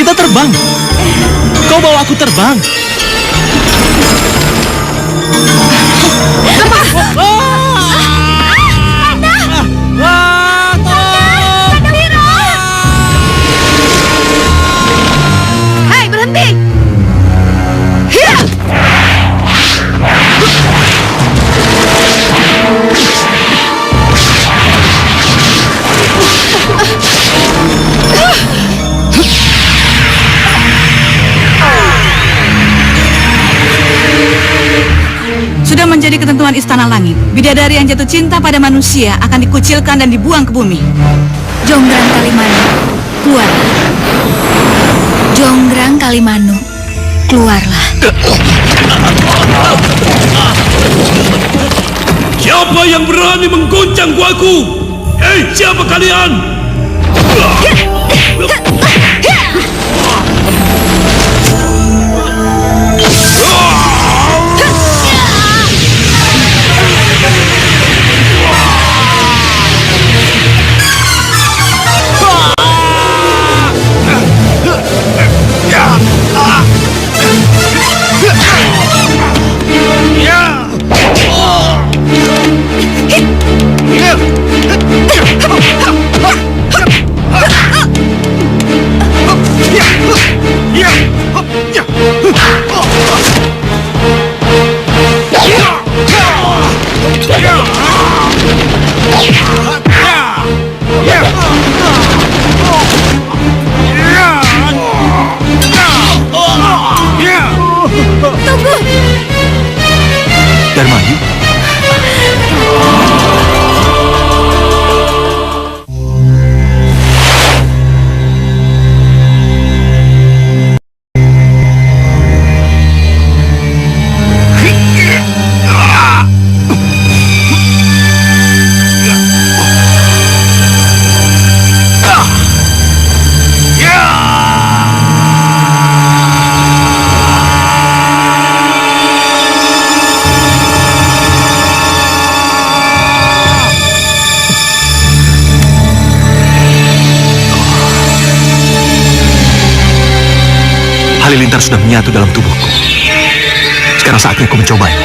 Kita terbang. Kau bawa aku terbang. Hei, berhenti! Sudah menjadi ketentuan Istana Langit, bidadari yang jatuh cinta pada manusia akan dikucilkan dan dibuang ke bumi. Jonggrang Kalimanu, keluar. Jonggrang Kalimanu, keluarlah. Siapa yang berani mengguncang guaku? Hei, siapa kalian? Darmayu? Halilintar sudah menyatu dalam tubuhku. Sekarang saatnya aku mencobanya.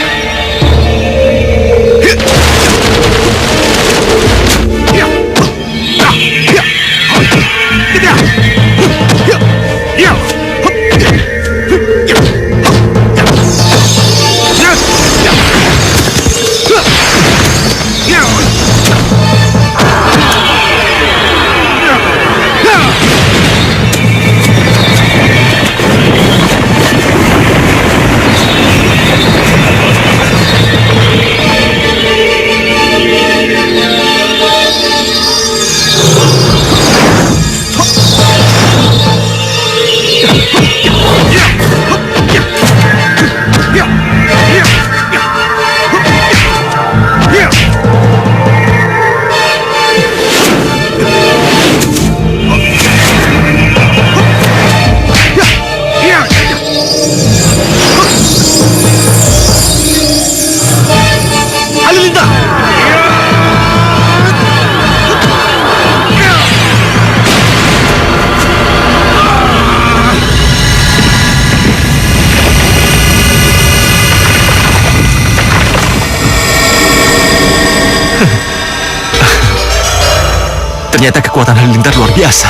Ternyata kekuatan Halilintar luar biasa.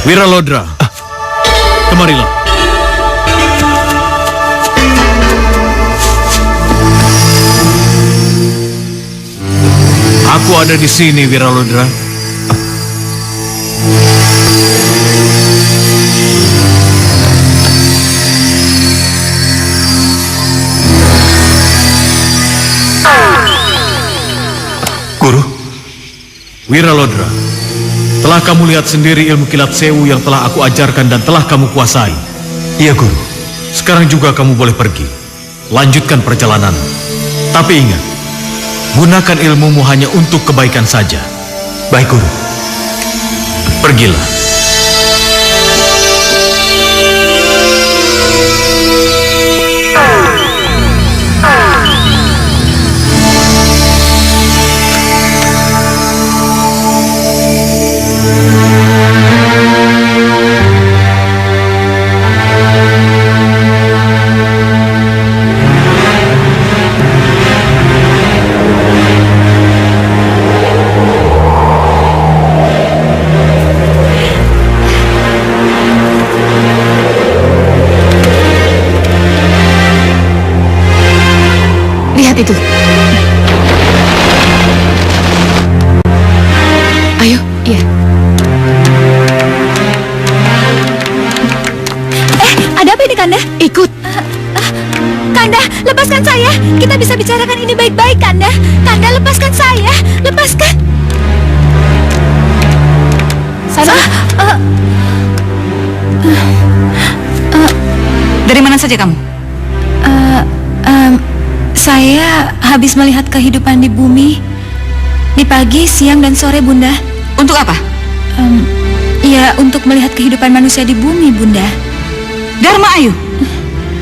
Wiralodra, kemarilah. Aku ada di sini, Wiralodra. Guru? Wiralodra, telah kamu lihat sendiri ilmu kilat sewu yang telah aku ajarkan dan telah kamu kuasai. Iya, Guru. Sekarang juga kamu boleh pergi. Lanjutkan perjalanan. Tapi ingat, gunakan ilmumu hanya untuk kebaikan saja. Baik, Guru. Pergilah. Itu. Ayo. Iya. Ada apa ini, Kanda? Ikut. Kanda, lepaskan saya. Kita bisa bicarakan ini baik-baik, Kanda. Kanda, lepaskan saya. Lepaskan. Sana. Dari mana saja kamu? Saya habis melihat kehidupan di bumi. Di pagi, siang, dan sore, Bunda. Untuk apa? Ya, untuk melihat kehidupan manusia di bumi, Bunda. Dharma Ayu.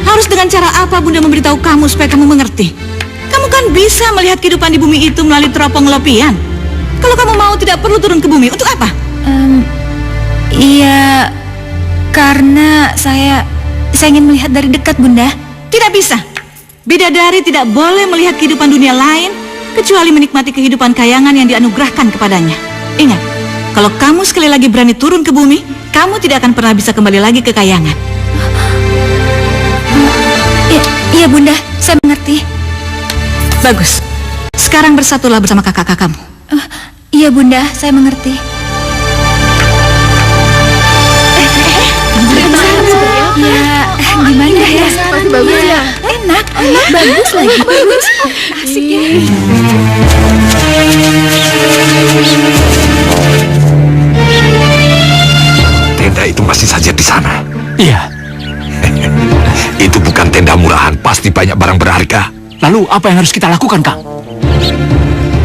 Harus dengan cara apa Bunda memberitahu kamu supaya kamu mengerti? Kamu kan bisa melihat kehidupan di bumi itu melalui teropong lopian. Kalau kamu mau tidak perlu turun ke bumi. Untuk apa? Iya, karena saya ingin melihat dari dekat, Bunda. Tidak bisa. Bidadari tidak boleh melihat kehidupan dunia lain kecuali menikmati kehidupan kayangan yang dianugerahkan kepadanya. Ingat, kalau kamu sekali lagi berani turun ke bumi, kamu tidak akan pernah bisa kembali lagi ke kayangan. Iya, Bunda, saya mengerti. Bagus. Sekarang bersatulah bersama kakak-kakakmu. Iya, Bunda, saya mengerti. Ya, gimana ya? Bagus ya? Enak, bagus lagi. Bagus. Asik ya. Tenda itu masih saja di sana. Iya. Itu bukan tenda murahan, pasti banyak barang berharga. Lalu apa yang harus kita lakukan, Kang?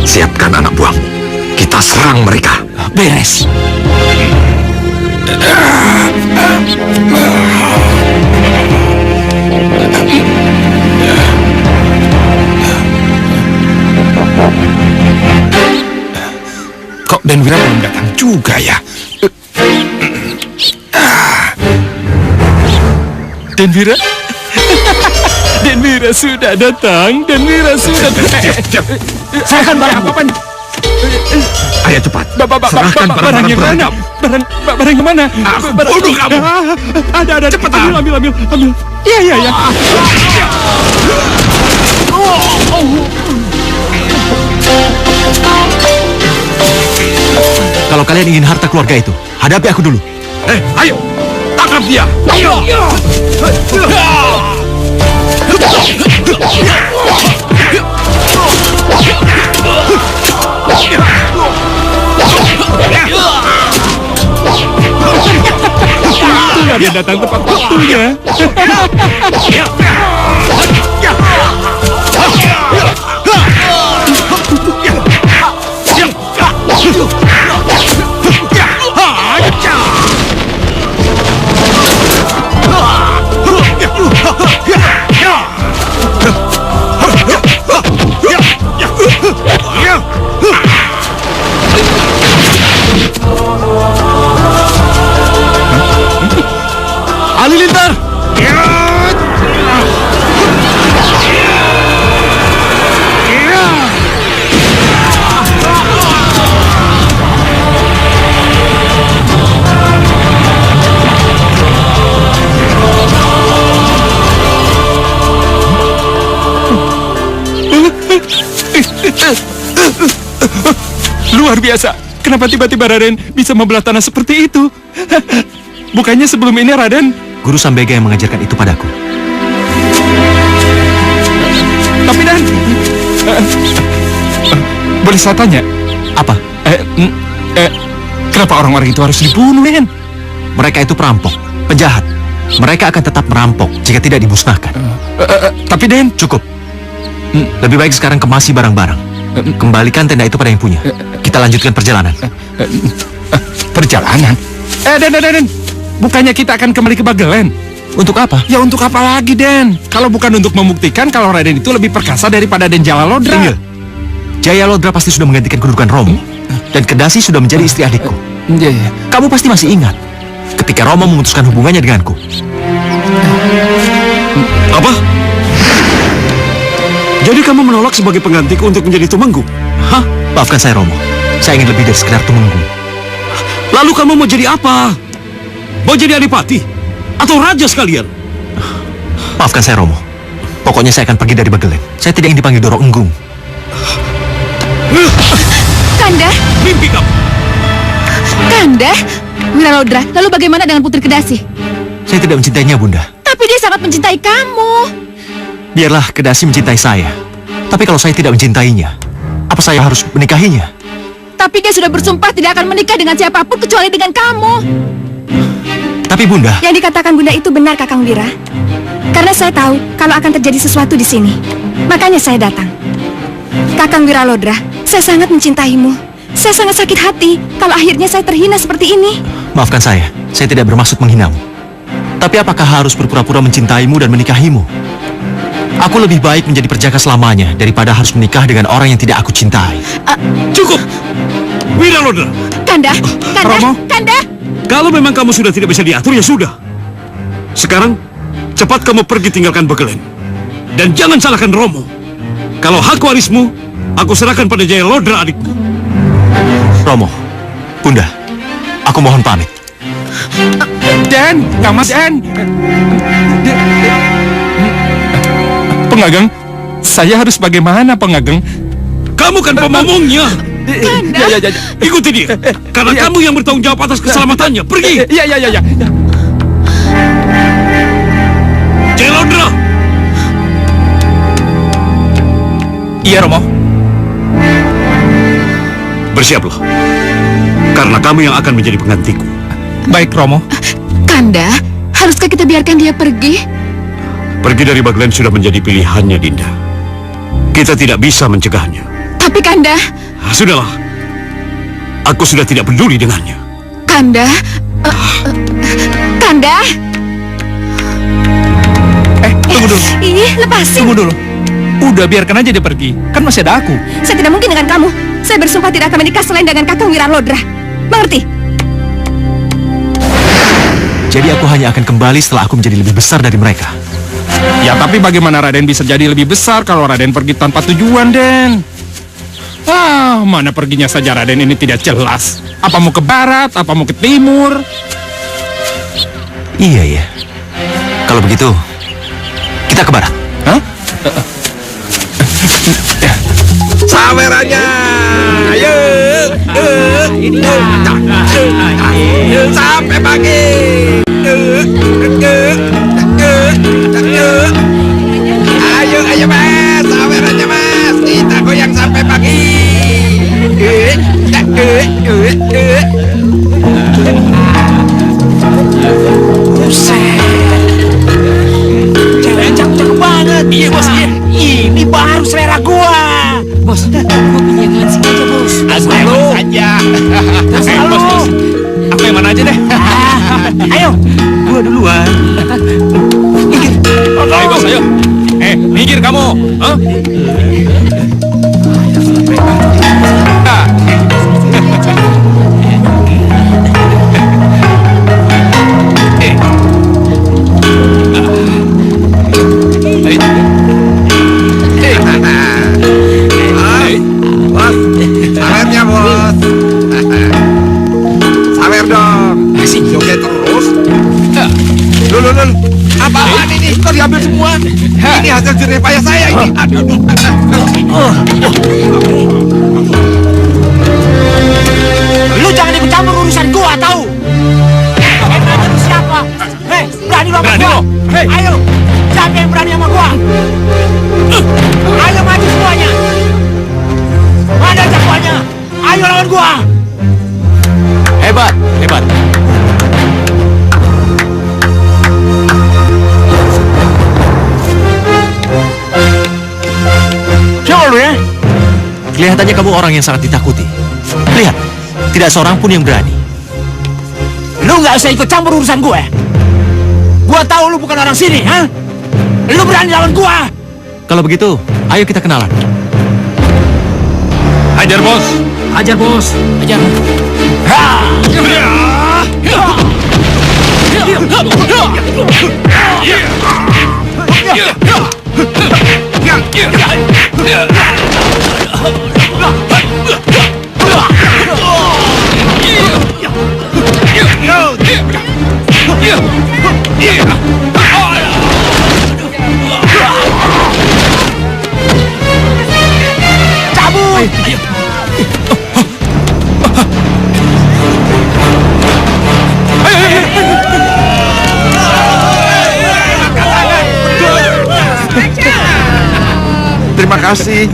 Siapkan anak buahmu. Kita serang mereka. Beres. Kok Denwira belum datang juga ya? Denwira? Denwira sudah datang. Denwira sudah datang. Saya akan barang-barang. Ayo cepat, serahkan barang-barang yang mana? Barang yang mana? Aku bunuh kamu. Ada. Cepat, ambil. Iya. Kalau kalian ingin harta keluarga itu, hadapi aku dulu. Ayo, tangkap dia. Ayo. Dia datang tepat waktunya. Halilintar! Luar biasa. Kenapa tiba-tiba Raden bisa membelah tanah seperti itu? Bukannya sebelum ini Raden... Guru Sambega yang mengajarkan itu padaku. Tapi Dan... boleh saya tanya? Apa? Kenapa orang-orang itu harus dibunuh, Den? Mereka itu perampok, penjahat. Mereka akan tetap merampok jika tidak dimusnahkan. Tapi Den... Cukup. Lebih baik sekarang kemasi barang-barang. Kembalikan tenda itu pada yang punya. Kita lanjutkan perjalanan. Perjalanan? Den. Bukannya kita akan kembali ke Bagelen? Untuk apa? Ya untuk apa lagi, Den? Kalau bukan untuk membuktikan kalau Raden itu lebih perkasa daripada Den Jalalodra. Iya. Jayalodra pasti sudah menggantikan kedudukan Romo. Dan Kedasi sudah menjadi istri adikku. Iya. Kamu pasti masih ingat ketika Romo memutuskan hubungannya denganku. Apa? Jadi kamu menolak sebagai penggantiku untuk menjadi tumenggung? Hah? Maafkan saya, Romo. Saya ingin lebih dari sekedar tumenggung. Lalu kamu mau jadi apa? Mau jadi adipati? Atau raja sekalian? Maafkan saya, Romo. Pokoknya saya akan pergi dari Bagelen. Saya tidak ingin dipanggil Doro Enggung. Kanda, Mimpi kamu. Kanda, Wiralodra, lalu bagaimana dengan Putri Kedasi? Saya tidak mencintainya, Bunda. Tapi dia sangat mencintai kamu. Biarlah Kedasi mencintai saya. Tapi kalau saya tidak mencintainya, apa saya harus menikahinya? Tapi dia sudah bersumpah tidak akan menikah dengan siapapun kecuali dengan kamu. Tapi Bunda, Yang dikatakan Bunda itu benar, Kakang Wira. Karena saya tahu kalau akan terjadi sesuatu di sini. Makanya saya datang. Kakang Wiralodra, saya sangat mencintaimu. Saya sangat sakit hati kalau akhirnya saya terhina seperti ini. maafkan saya tidak bermaksud menghinamu. Tapi apakah harus berpura-pura mencintaimu dan menikahimu? Aku lebih baik menjadi perjaka selamanya daripada harus menikah dengan orang yang tidak aku cintai. Cukup! Wiralodra, Kanda, Romo. Kanda. kalau memang kamu sudah tidak bisa diatur, ya sudah. Sekarang, cepat kamu pergi tinggalkan Bagelen. Dan jangan salahkan Romo. Kalau hak warismu, aku serahkan pada Jayalodra adikku. Romo, Bunda, aku mohon pamit. Den, Kang Mas Den. Pengageng, saya harus bagaimana, Pengageng? Kamu kan pemomongnya. Ya. Ikuti dia. Karena kamu yang bertanggung jawab atas keselamatannya. Pergi. Ya. Jayalodra. Iya, Romo. Bersiaplah. Karena kamu yang akan menjadi penggantiku. Baik, Romo. Kanda, haruskah kita biarkan dia pergi? Pergi dari Bagelen sudah menjadi pilihannya, Dinda. Kita tidak bisa mencegahnya. Tapi Kanda, Sudahlah. Aku sudah tidak peduli dengannya. Kanda, Kanda. Tunggu dulu. Ih, lepasin. Tunggu dulu. Udah, biarkan aja dia pergi. Kan masih ada aku. Saya tidak mungkin dengan kamu. Saya bersumpah tidak akan menikah selain dengan Kakang Wiralodra. Mengerti? Jadi aku hanya akan kembali setelah aku menjadi lebih besar dari mereka. Ya, tapi bagaimana Raden bisa jadi lebih besar kalau Raden pergi tanpa tujuan, Den? Mana perginya saja Raden ini tidak jelas. Apa mau ke barat, apa mau ke timur? Iya. Kalau begitu, kita ke barat. Hah? Sawerannya. Ayo. Sampai pagi. Ayo Mas, sawerannya Mas. Kita goyang sampai pagi. Cewek cakep banget. Iya bos, ini baru selera gua. Bos, gua pilih yang lain aja bos. Lalu saja. Bos. Aku yang mana aja deh. Ayo, gua duluan. Ayo, Bos, ayo. Minggir kamu. Hah? Bos, sawernya bos. Sawer dong. Masih joget terus. Lul. Apaan ini? Kok diambil semua? Ini hasil jerih payah saya ini. Aduh. Lu jangan ikut campur urusan gua, tahu? Emangnya lu siapa? Berani lu sama Berani gua? lu? Hei. Ayo, siapa yang berani sama gua? Ayo maju semuanya. Mana jagoannya? Ayo lawan gua. Hebat. Siapa lu ya? Kelihatannya kamu orang yang sangat ditakuti. Lihat, tidak seorang pun yang berani. Lu nggak usah ikut campur urusan gue. Gua tahu lu bukan orang sini, ha? Lu berani lawan gua? Kalau begitu, ayo kita kenalan. Hajar, Bos. Ajar bos, ajar. kasih.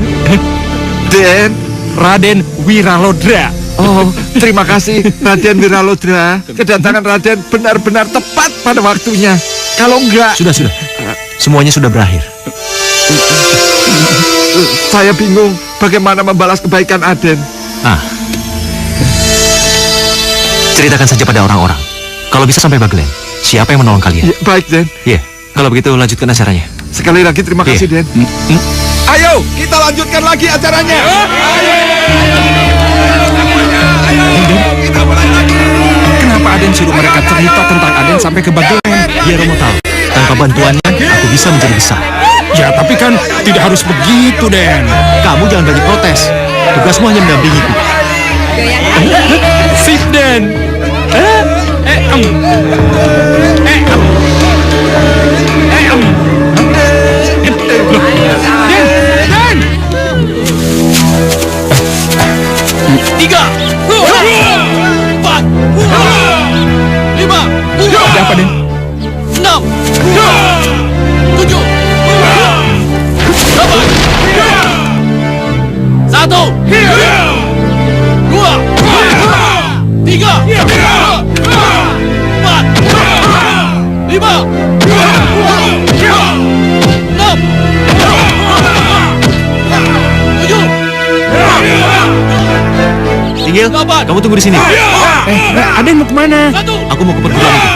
Den. Raden Wiralodra. Oh, terima kasih Raden Wiralodra. Kedatangan Raden benar-benar tepat pada waktunya. Kalau enggak... Sudah. Semuanya sudah berakhir. Saya bingung bagaimana membalas kebaikan Aden. Ceritakan saja pada orang-orang. Kalau bisa sampai Bagelen. Siapa yang menolong kalian? Ya, baik, Den. Iya. Kalau begitu lanjutkan acaranya. Sekali lagi terima kasih, Den. Ayo, kita lanjutkan lagi acaranya. Kita mulai lagi. Kenapa Aden suruh mereka cerita tentang Aden sampai ke Bagelen? Biar Romo tahu. Tanpa bantuannya, aku bisa menjadi besar. Ya, tapi kan tidak harus begitu, Den. Kamu jangan banyak protes. Tugasmu hanya mendampingiku. Sip, Den. Den! 3, 4, 5, Ada apa, Den? 6, 7, 8, 1, 2, 3, 4, 5, 6, 7, Tinggil, kamu tunggu di sini. Aden mau kemana? 1, Aku mau ke perguruan itu.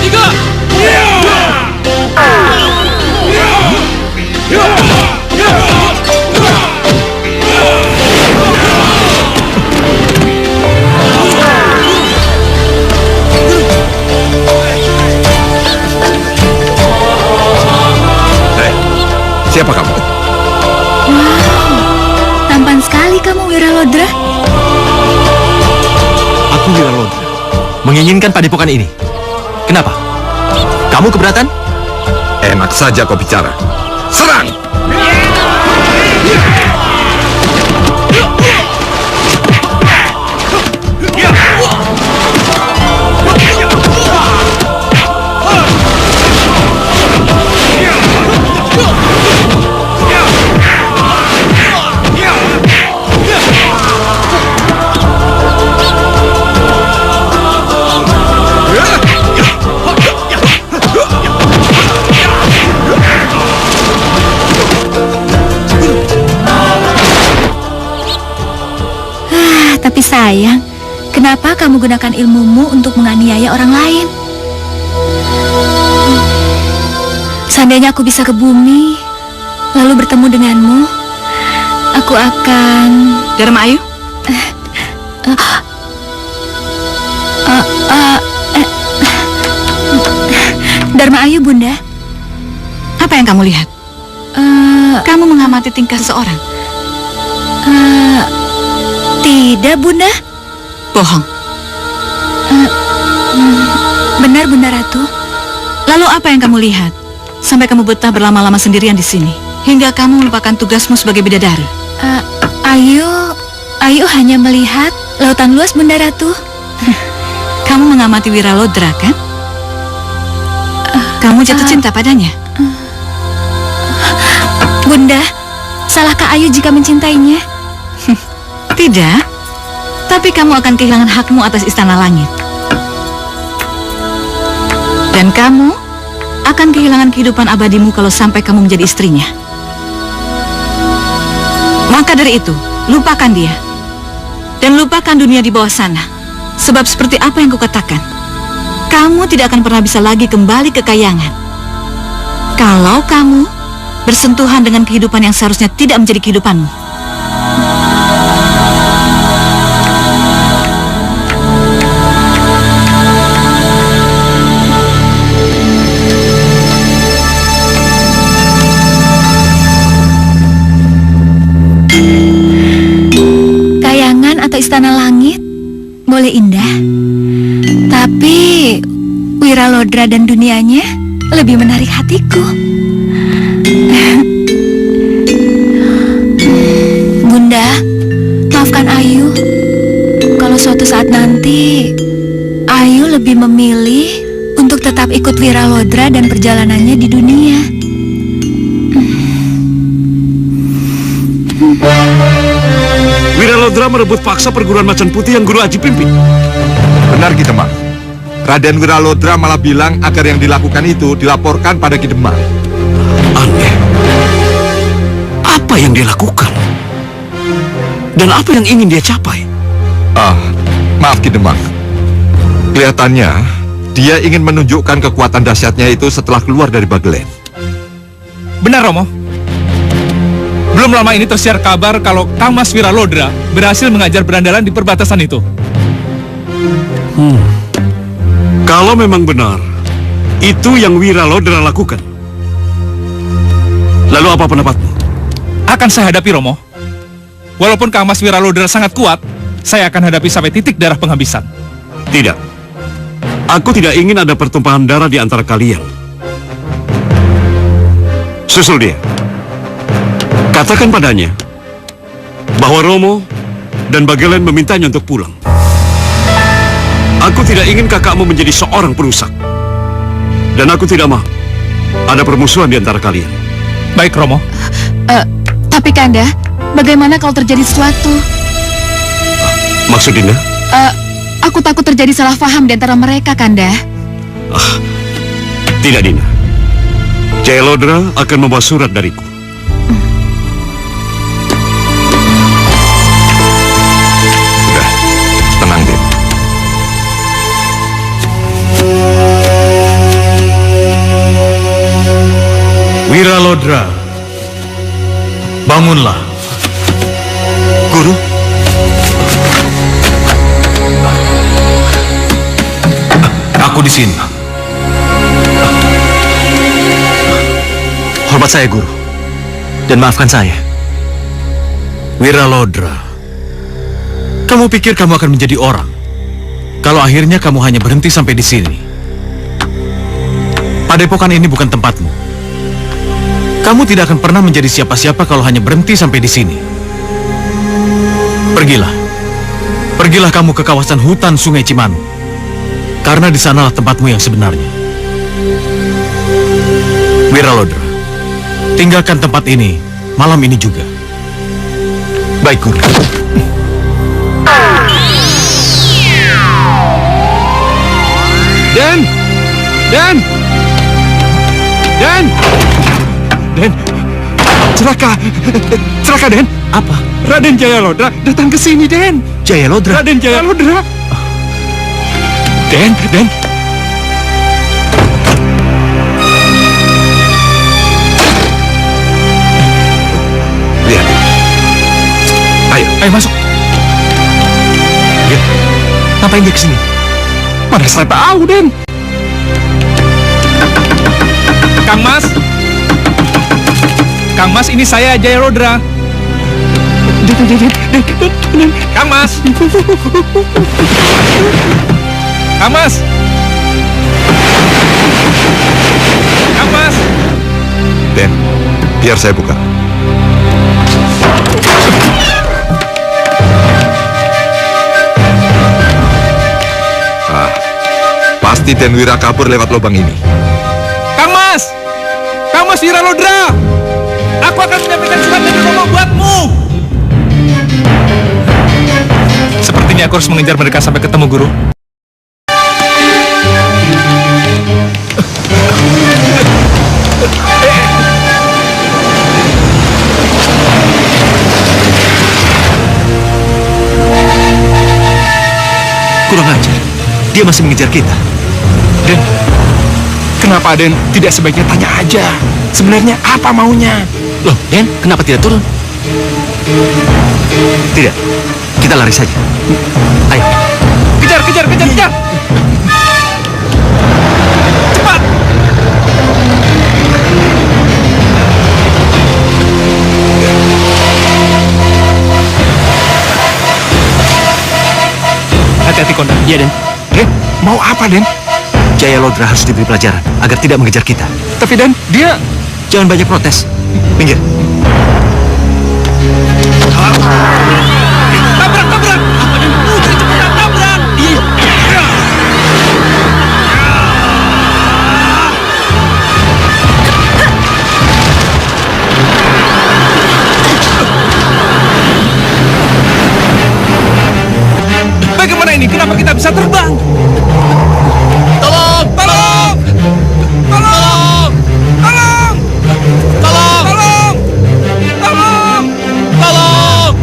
3. Siapa kamu? Tampan sekali kamu, Wiralodra. Aku Wiralodra. Menginginkan padepokan ini. Kenapa? Kamu keberatan? Enak saja kau bicara. Serang! Tapi sayang, kenapa kamu gunakan ilmumu untuk menganiaya orang lain? Seandainya aku bisa ke bumi, lalu bertemu denganmu, aku akan... Dharma Ayu, Dharma Ayu, Bunda. apa yang kamu lihat? Kamu mengamati tingkah seseorang. Tidak, Bunda. Bohong. Benar, Bunda Ratu. Lalu apa yang kamu lihat? Sampai kamu betah berlama-lama sendirian di sini, hingga kamu melupakan tugasmu sebagai bidadari. Ayu hanya melihat lautan luas, Bunda Ratu. Kamu mengamati Wiralodra, kan? Kamu jatuh cinta padanya. Bunda, salahkah Ayu jika mencintainya? Tidak. Tapi kamu akan kehilangan hakmu atas istana langit. Dan kamu akan kehilangan kehidupan abadimu kalau sampai kamu menjadi istrinya. Maka dari itu, lupakan dia. Dan lupakan dunia di bawah sana. Sebab seperti apa yang kukatakan, kamu tidak akan pernah bisa lagi kembali ke kayangan. Kalau kamu bersentuhan dengan kehidupan yang seharusnya tidak menjadi kehidupanmu. Kayangan atau istana langit boleh indah, tapi Wiralodra dan dunianya lebih menarik hatiku. Bunda, maafkan Ayu. Kalau suatu saat nanti Ayu lebih memilih untuk tetap ikut Wiralodra dan perjalanannya di dunia. Wiralodra merebut paksa perguruan macan putih yang Guru Aji pimpin. Benar Ki Demang. Raden Wiralodra malah bilang agar yang dilakukan itu dilaporkan pada Ki Demang. Aneh. Apa yang dia lakukan? Dan apa yang ingin dia capai? Maaf Ki Demang. Kelihatannya dia ingin menunjukkan kekuatan dahsyatnya itu setelah keluar dari Bagelen. Benar, Romo. Belum lama ini tersiar kabar kalau Kang Mas Wiralodra berhasil mengajar berandalan di perbatasan itu. Kalau memang benar, itu yang Wiralodra lakukan. Lalu apa pendapatmu? Akan saya hadapi, Romo. Walaupun Kang Mas Wiralodra sangat kuat, saya akan hadapi sampai titik darah penghabisan. Tidak. Aku tidak ingin ada pertumpahan darah di antara kalian. Susul dia. Katakan padanya bahwa Romo dan Bagelen memintanya untuk pulang. Aku tidak ingin kakakmu menjadi seorang perusak. Dan aku tidak mau ada permusuhan di antara kalian. Baik, Romo. Tapi Kanda, bagaimana kalau terjadi sesuatu? Maksud Dinda? Aku takut terjadi salah paham di antara mereka, Kanda. Tidak, Dinda. Jayalodra akan membawa surat dariku. Sudah, tenang Den. Wiralodra, bangunlah. Guru, Aku di sini. Hormat saya, Guru. Dan maafkan saya. Wiralodra, kamu pikir kamu akan menjadi orang kalau akhirnya kamu hanya berhenti sampai di sini? Padepokan ini bukan tempatmu. Kamu tidak akan pernah menjadi siapa-siapa kalau hanya berhenti sampai di sini. Pergilah. Pergilah kamu ke kawasan hutan Sungai Cimanu. Karena di sanalah tempatmu yang sebenarnya. Wiralodra, tinggalkan tempat ini malam ini juga. Baik, Guru. Den! Den! Den! Den! Celaka! Celaka, Den! Apa? Raden Jayalodra datang ke sini, Den! Jayalodra? Raden Jayalodra! Den! Den! lihat. Ayo. Ayo masuk. Ngapain dia kesini? Mana saya tahu, Den. Kang Mas. Kang Mas, ini saya Jayalodra. Kang Mas. Kang Mas. Kang Mas. Den, biar saya buka. Pasti Den Wira kabur lewat lubang ini. Kang Mas. Kang Mas Wiralodra. Aku akan menyampaikan surat dari Romo buatmu. Sepertinya aku harus mengejar mereka sampai ketemu, Guru. Kurang ajar. Dia masih mengejar kita. Den, kenapa Den tidak sebaiknya tanya aja? Sebenarnya apa maunya? Loh, Den, kenapa tidak turun? Tidak. Kita lari saja. Ayo. Kejar, kejar, kejar, kejar! Cepat! Hati-hati, Konda. Iya, Den. Den, mau apa, Den? Jayalodra harus diberi pelajaran agar tidak mengejar kita. Tapi Den, dia... Jangan banyak protes. Minggir. Tabrak, tabrak! Udah cepetan, tabrak! Kenapa kita bisa terbang? Tolong! Tolong! Tolong! Tolong! Tolong! Tolong! Tolong! Tolong!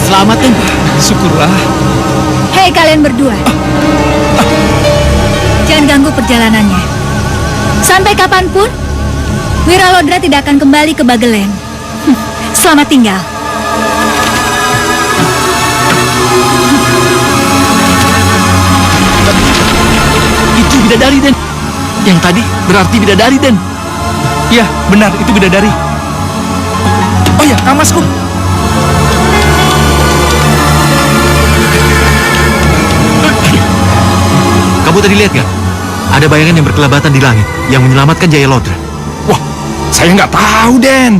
Selamat, Den. Syukurlah. Hei kalian berdua. Jangan ganggu perjalanannya. Sampai kapanpun, Wiralodra tidak akan kembali ke Bagelen. Selamat tinggal. Itu bidadari, Den. Yang tadi berarti bidadari, Den. Iya, benar, itu bidadari. Oh ya, kamasku. Kamu tadi lihat gak? Ada bayangan yang berkelabatan di langit yang menyelamatkan Jaya Lodra. Wah, saya nggak tahu, Den.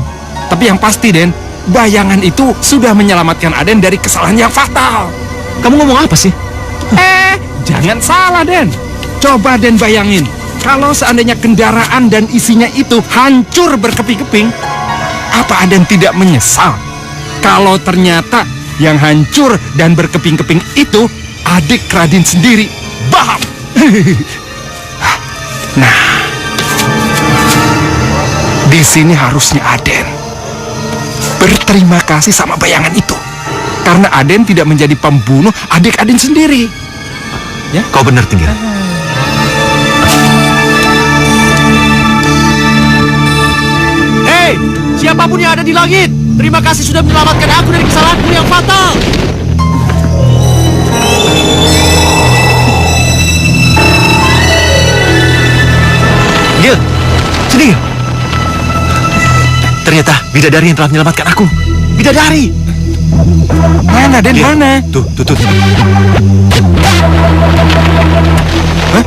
Tapi yang pasti, Den, bayangan itu sudah menyelamatkan Aden dari kesalahan yang fatal. Kamu ngomong apa sih? Jangan salah, Den. Coba Den bayangin, kalau seandainya kendaraan dan isinya itu hancur berkeping-keping, apa Aden tidak menyesal? Kalau ternyata yang hancur dan berkeping-keping itu adik Raden sendiri, Baham. Nah, di sini harusnya Aden berterima kasih sama bayangan itu, karena Aden tidak menjadi pembunuh adik Aden sendiri. Kau benar, Tinggal. Hei, siapapun yang ada di langit, terima kasih sudah menyelamatkan aku dari kesalahanku yang fatal. Gil, sini Gil. Ternyata bidadari yang telah menyelamatkan aku. Bidadari. Mana, Den? Gil, Mana? Tuh. Hah?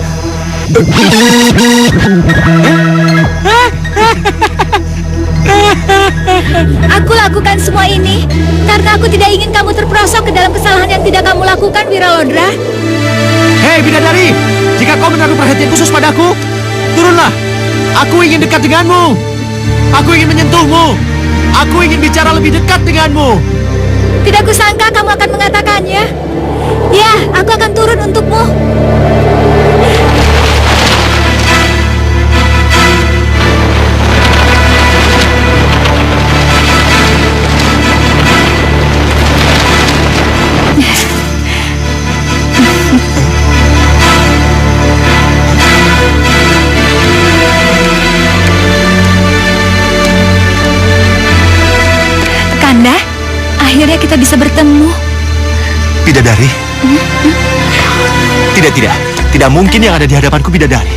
Aku lakukan semua ini karena aku tidak ingin kamu terperosok ke dalam kesalahan yang tidak kamu lakukan, Wiralodra. Hei bidadari, jika kau menaruh perhatian khusus padaku, turunlah. Aku ingin dekat denganmu. Aku ingin menyentuhmu. Aku ingin bicara lebih dekat denganmu. Tidak kusangka kamu akan mengatakannya. Ya, aku akan turun untukmu. Kanda, akhirnya kita bisa bertemu. Bidadari? Tidak mungkin yang ada di hadapanku bidadari.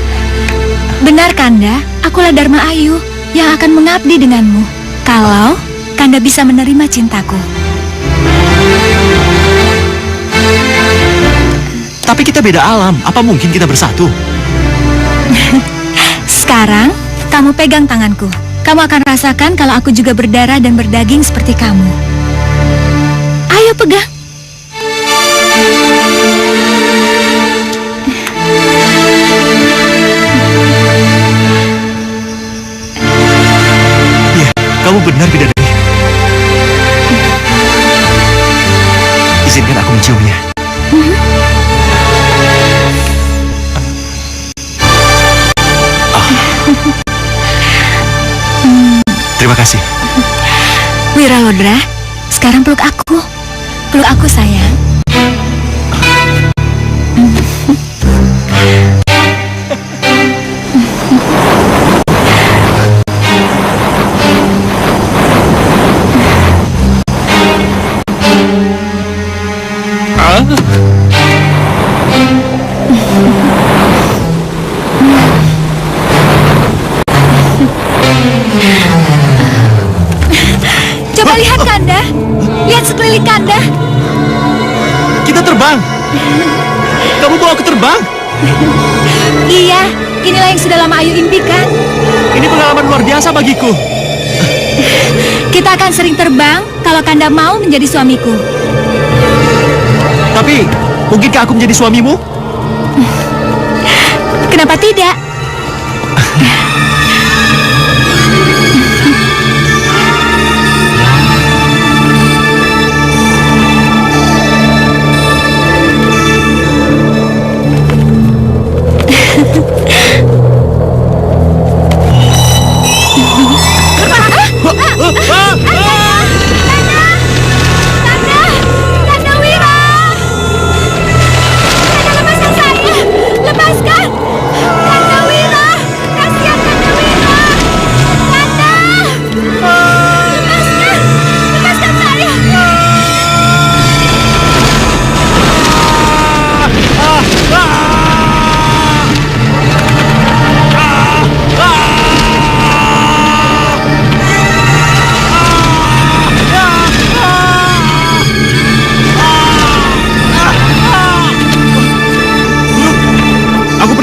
Benar, Kanda. Akulah Dharma Ayu yang akan mengabdi denganmu. Kalau Kanda bisa menerima cintaku. Tapi kita beda alam. Apa mungkin kita bersatu? Sekarang, kamu pegang tanganku. Kamu akan rasakan kalau aku juga berdarah dan berdaging seperti kamu. Ayo pegang. Iya, kamu benar bidadari. Izinkan aku menciumnya. Terima kasih. Wiralodra, sekarang peluk aku. Peluk aku, sayang. Coba lihat, Kanda. Lihat sekeliling Kanda. Kita terbang. Kamu bawa aku terbang. Iya, inilah yang sudah lama Ayu impikan. Ini pengalaman luar biasa bagiku. Kita akan sering terbang kalau Kanda mau menjadi suamiku. Tapi, mungkinkah aku menjadi suamimu? Kenapa tidak?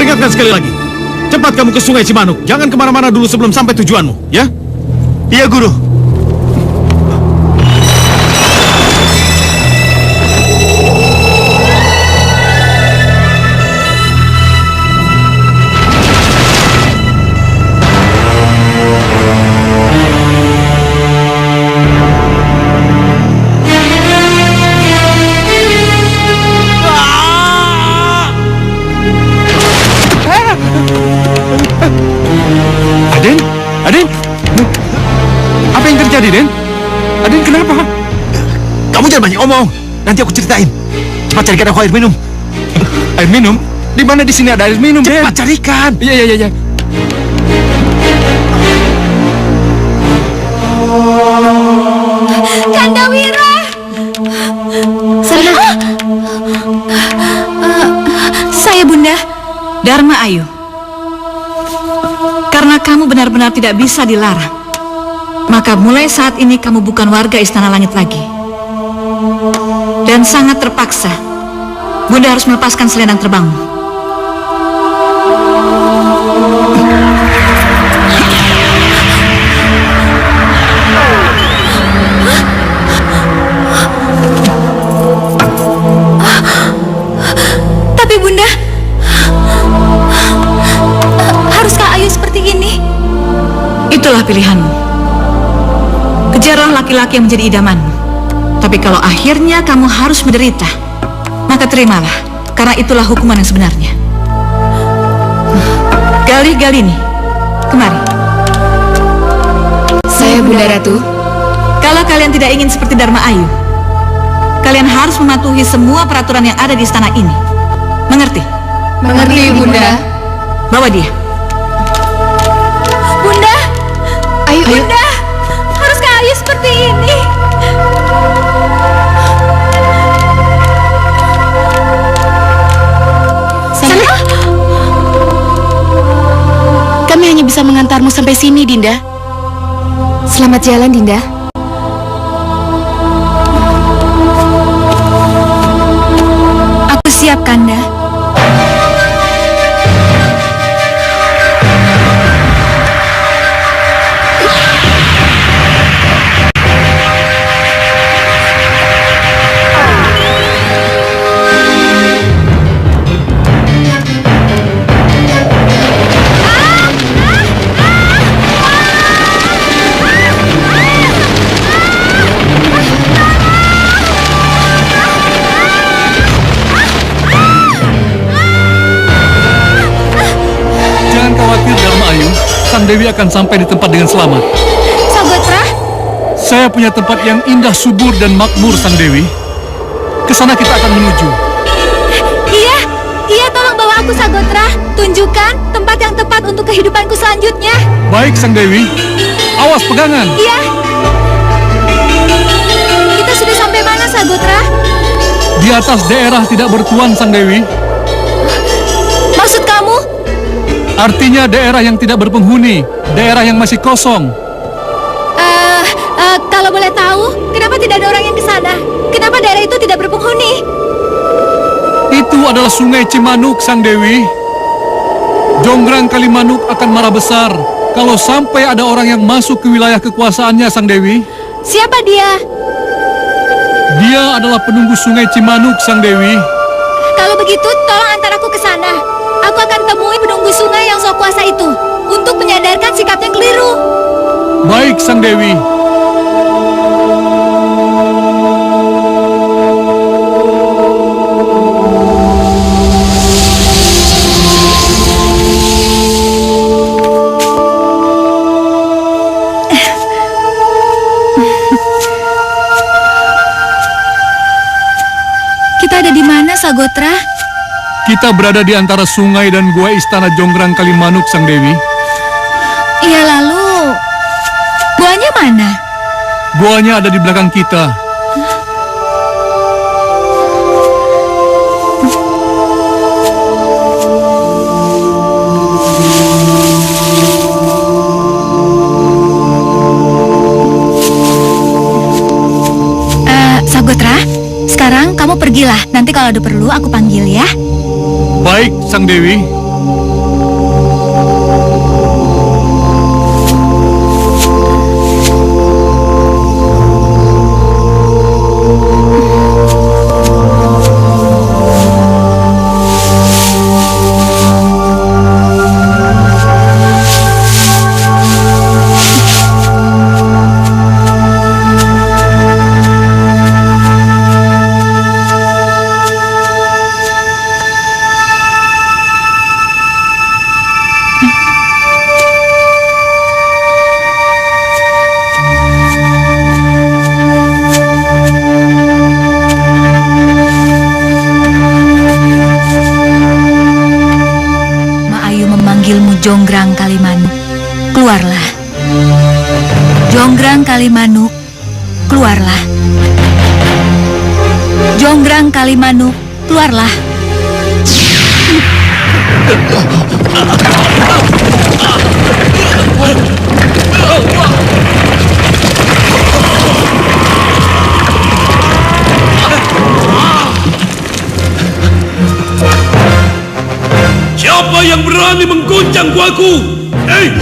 ingatkan sekali lagi. Cepat kamu ke Sungai Cimanuk. Jangan kemana-mana dulu sebelum sampai tujuanmu, ya? Iya, Guru. Aden? Aden? Apa yang terjadi, Den? Aden, kenapa? Kamu jangan banyak omong. Nanti aku ceritain. Cepat carikan aku air minum. Air minum? Di mana di sini ada air minum, Den? Cepat carikan. Iya, iya, iya. Kandawira! Saya Bunda. Dharma Ayu. Karena kamu benar-benar tidak bisa dilarang, maka mulai saat ini kamu bukan warga Istana Langit lagi. Dan sangat terpaksa, Bunda harus melepaskan selendang terbangmu. Tapi Bunda, haruskah Ayu seperti ini? Itulah pilihanmu. Kejarlah laki-laki yang menjadi idamanmu. Tapi kalau akhirnya kamu harus menderita, maka terimalah, karena itulah hukuman yang sebenarnya. Galih-Galih nih, kemari. Saya Bunda Ratu. Kalau kalian tidak ingin seperti Dharma Ayu, kalian harus mematuhi semua peraturan yang ada di istana ini. Mengerti? Mengerti Bunda. Bawa dia. Bunda, Ayu. Bunda, haruskah Ayu seperti ini? Sana. Kami hanya bisa mengantarmu sampai sini, Dinda. Selamat jalan, Dinda. Aku siap, Kanda. Jangan khawatir, Dharma Ayu. Sang Dewi akan sampai di tempat dengan selamat. Sagotra, Saya punya tempat yang indah, subur, dan makmur, Sang Dewi. Ke sana kita akan menuju. iya, tolong bawa aku, Sagotra. Tunjukkan tempat yang tepat untuk kehidupanku selanjutnya. Baik, Sang Dewi. Awas pegangan. Iya. Kita sudah sampai mana, Sagotra? Di atas daerah tidak bertuan, Sang Dewi. Maksud kamu? Artinya daerah yang tidak berpenghuni, daerah yang masih kosong. Kalau boleh tahu, kenapa tidak ada orang yang ke sana? Kenapa daerah itu tidak berpenghuni? Itu adalah Sungai Cimanuk, Sang Dewi. Jonggrang Kalimanuk akan marah besar kalau sampai ada orang yang masuk ke wilayah kekuasaannya, Sang Dewi. Siapa dia? Dia adalah penunggu Sungai Cimanuk, Sang Dewi. Kalau begitu, tolong antar aku ke sana. Aku akan temui penunggu sungai yang sok kuasa itu untuk menyadarkan sikap yang keliru. Baik, Sang Dewi. Kita ada di mana, Sagotra? Kita berada di antara sungai dan gua istana Jonggrang Kalimanuk, Sang Dewi. Iya, lalu guanya mana? Guanya ada di belakang kita. Sagotra, sekarang kamu pergilah. Nanti kalau ada perlu aku panggil ya. Baik, Sang Dewi. memanggilmu Jonggrang Kalimanuk, keluarlah. Jonggrang Kalimanuk, keluarlah. Jonggrang Kalimanuk, keluarlah. Siapa yang berani mengguncang guaku?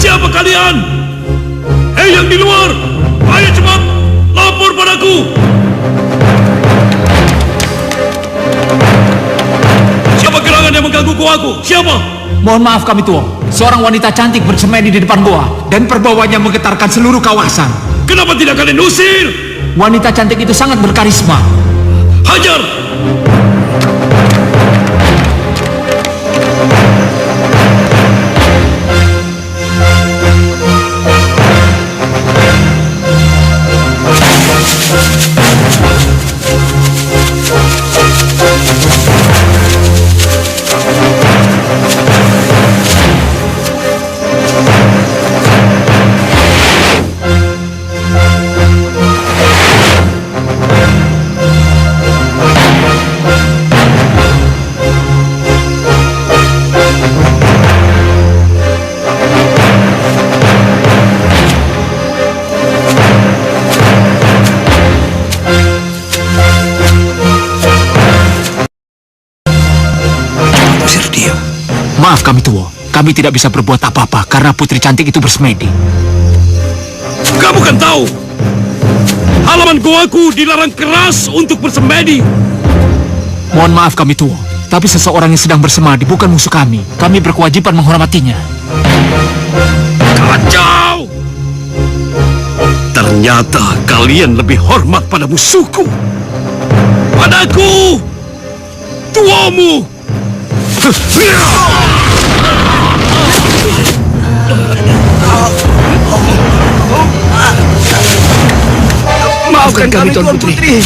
Siapa kalian? Yang di luar, ayo cepat lapor padaku. Siapa gerangan yang mengganggu guaku? Siapa? Mohon maaf kami tua. Seorang wanita cantik bersemedi di depan goa dan perbawanya menggetarkan seluruh kawasan. Kenapa tidak kalian usir? Wanita cantik itu sangat berkarisma. Hajar! Maaf kami tua, kami tidak bisa berbuat apa-apa karena putri cantik itu bersemedi. Kamu kan tahu, halaman goaku dilarang keras untuk bersemedi. Mohon maaf kami tua, tapi seseorang yang sedang bersemadi bukan musuh kami. Kami berkewajiban menghormatinya. Kacau! Ternyata kalian lebih hormat pada musuhku. Padaku, tuamu. Maafkan kami, Tuan Putri.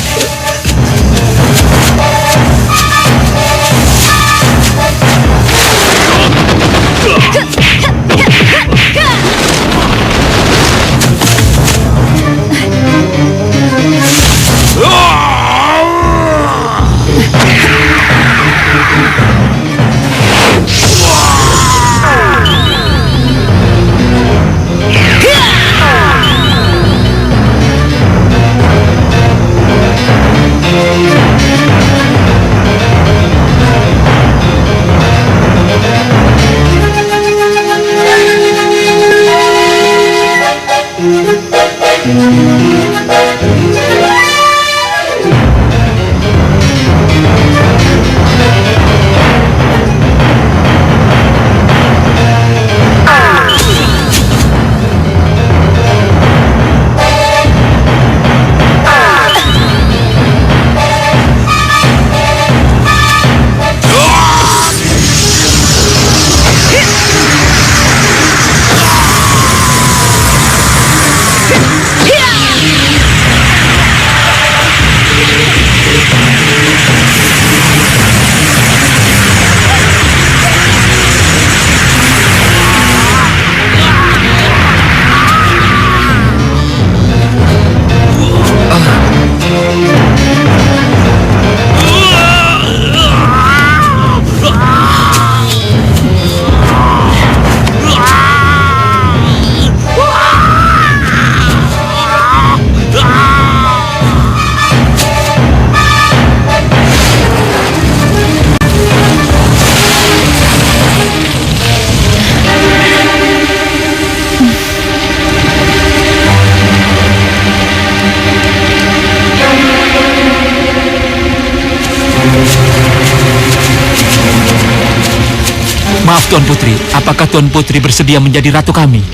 Maaf Tuan Putri, apakah Tuan Putri bersedia menjadi ratu kami?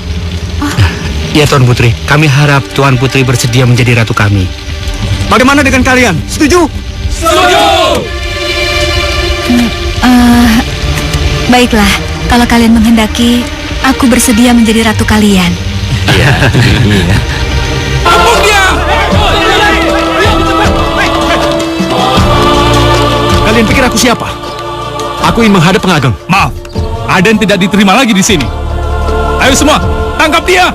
Ya Tuan Putri, kami harap Tuan Putri bersedia menjadi ratu kami. Bagaimana dengan kalian? Setuju? Baiklah, kalau kalian menghendaki, aku bersedia menjadi ratu kalian. Kalian pikir aku siapa? Aku ingin menghadap pengageng. Maaf, Aden tidak diterima lagi di sini. Ayo semua, tangkap dia!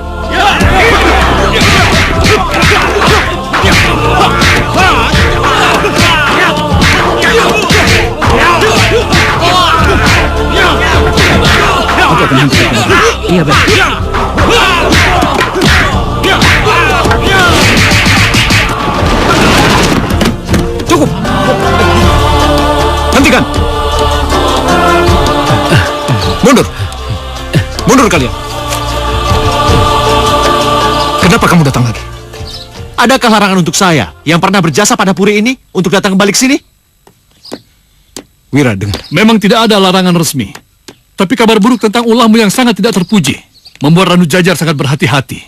Aku akan hentikan. Iya, baik. Cukup. Hentikan. Mundur. Mundur kalian. Kenapa kamu datang lagi? Adakah larangan untuk saya yang pernah berjasa pada puri ini untuk datang kembali ke sini? Wira, dengar. Memang tidak ada larangan resmi. Tapi kabar buruk tentang ulahmu yang sangat tidak terpuji membuat Ranu Jajar sangat berhati-hati.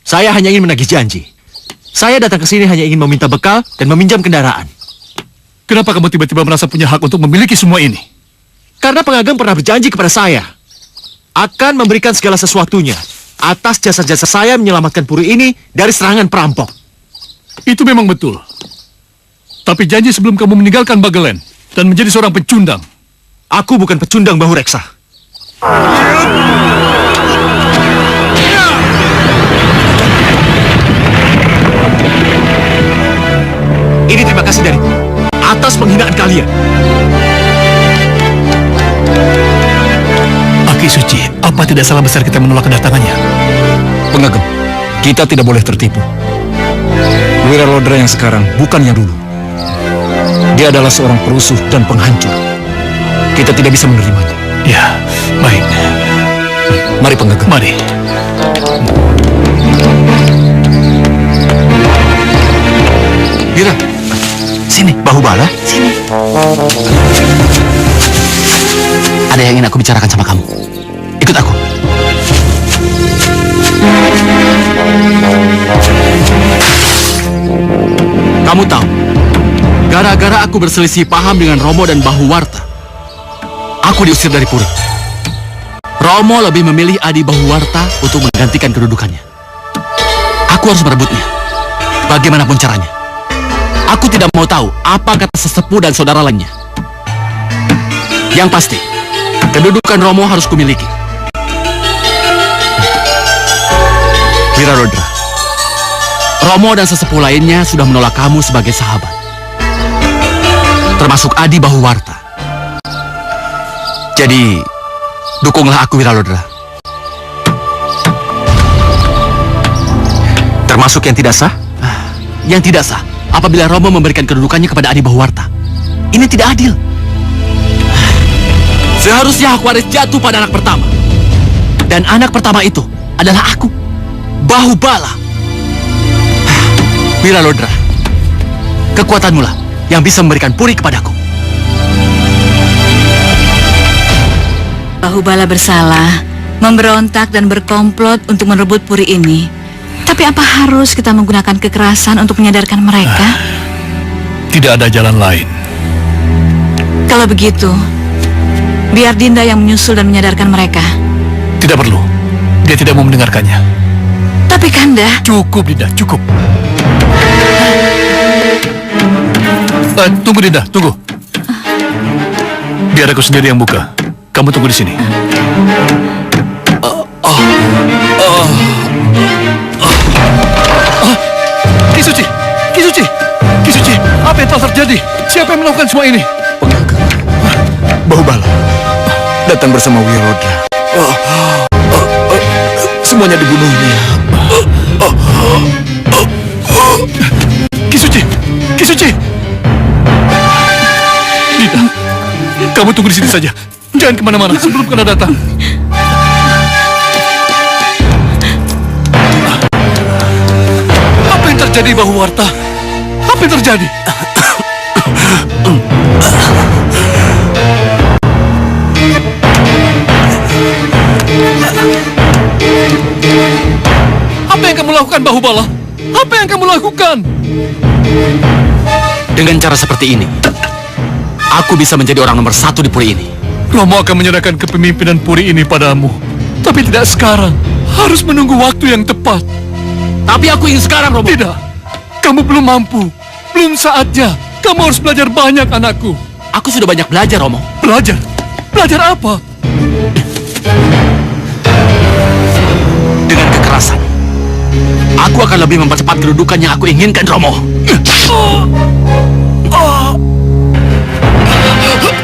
Saya hanya ingin menagih janji. Saya datang ke sini hanya ingin meminta bekal dan meminjam kendaraan. Kenapa kamu tiba-tiba merasa punya hak untuk memiliki semua ini? Karena pengagam pernah berjanji kepada saya akan memberikan segala sesuatunya atas jasa-jasa saya menyelamatkan puri ini dari serangan perampok. Itu memang betul. Tapi janji sebelum kamu meninggalkan Bagelen dan menjadi seorang pecundang. Aku bukan pecundang Bahu Reksa. Ini terima kasih dariku atas penghinaan kalian. Aki Suci, apa tidak salah besar kita menolak kedatangannya? Pengagem, kita tidak boleh tertipu. Wira Lodra yang sekarang bukan yang dulu. Dia adalah seorang perusuh dan penghancur. Kita tidak bisa menerimanya. Ya, baik. Mari Pengagem. Mari. Wira, sini, Bahu Bala. Sini. Ada yang ingin aku bicarakan sama kamu. Ikut aku. Kamu tahu, gara-gara aku berselisih paham dengan Romo dan Bahu Warta, aku diusir dari Puri. Romo lebih memilih Adi Bahu Warta untuk menggantikan kedudukannya. Aku harus merebutnya, bagaimanapun caranya. Aku tidak mau tahu apa kata sesepuh dan saudara lainnya. Yang pasti, kedudukan Romo harus kumiliki. Wira Lodra, Romo dan sesepuh lainnya sudah menolak kamu sebagai sahabat. Termasuk Adi Bahu Warta. Jadi, dukunglah aku, Wira Lodra. Termasuk yang tidak sah? Yang tidak sah apabila Romo memberikan kedudukannya kepada Adi Bahu Warta. Ini tidak adil. Seharusnya hak waris jatuh pada anak pertama. Dan anak pertama itu adalah aku, Bahu Bala. Wira Lodra, kekuatanmu lah yang bisa memberikan Puri kepadaku. Bahu Bala bersalah, memberontak dan berkomplot untuk merebut Puri ini. Tapi apa harus kita menggunakan kekerasan untuk menyadarkan mereka? Tidak ada jalan lain. Kalau begitu, biar Dinda yang menyusul dan menyadarkan mereka. Tidak perlu. Dia tidak mau mendengarkannya. Tapi Kanda... Cukup, Dinda, cukup. Tunggu, Dinda, tunggu. Biar aku sendiri yang buka. Kamu tunggu di sini. Ki Suci! Ki Suci! Ki Suci! Apa yang telah terjadi? Siapa yang melakukan semua ini? Pengagem, Bahu Bala datang bersama Wira Lodra. Semuanya dibunuhnya. Ki Suci! Ki Suci! Dinda, kamu tunggu di sini saja. Jangan kemana-mana sebelum Kanda datang. Apa yang terjadi, Bahu Warta? Apa yang terjadi? Apa yang kamu lakukan, Bahu Bala? Apa yang kamu lakukan? Dengan cara seperti ini, aku bisa menjadi orang nomor 1 di Puri ini. Romo akan menyerahkan kepemimpinan Puri ini padamu. Tapi tidak sekarang. Harus menunggu waktu yang tepat. Tapi aku ingin sekarang, Romo. Tidak. Kamu belum mampu. Belum saatnya. Kamu harus belajar banyak, anakku. Aku sudah banyak belajar, Romo. Belajar? Belajar apa? Dengan kekerasan, aku akan lebih mempercepat kedudukan yang aku inginkan, Romo.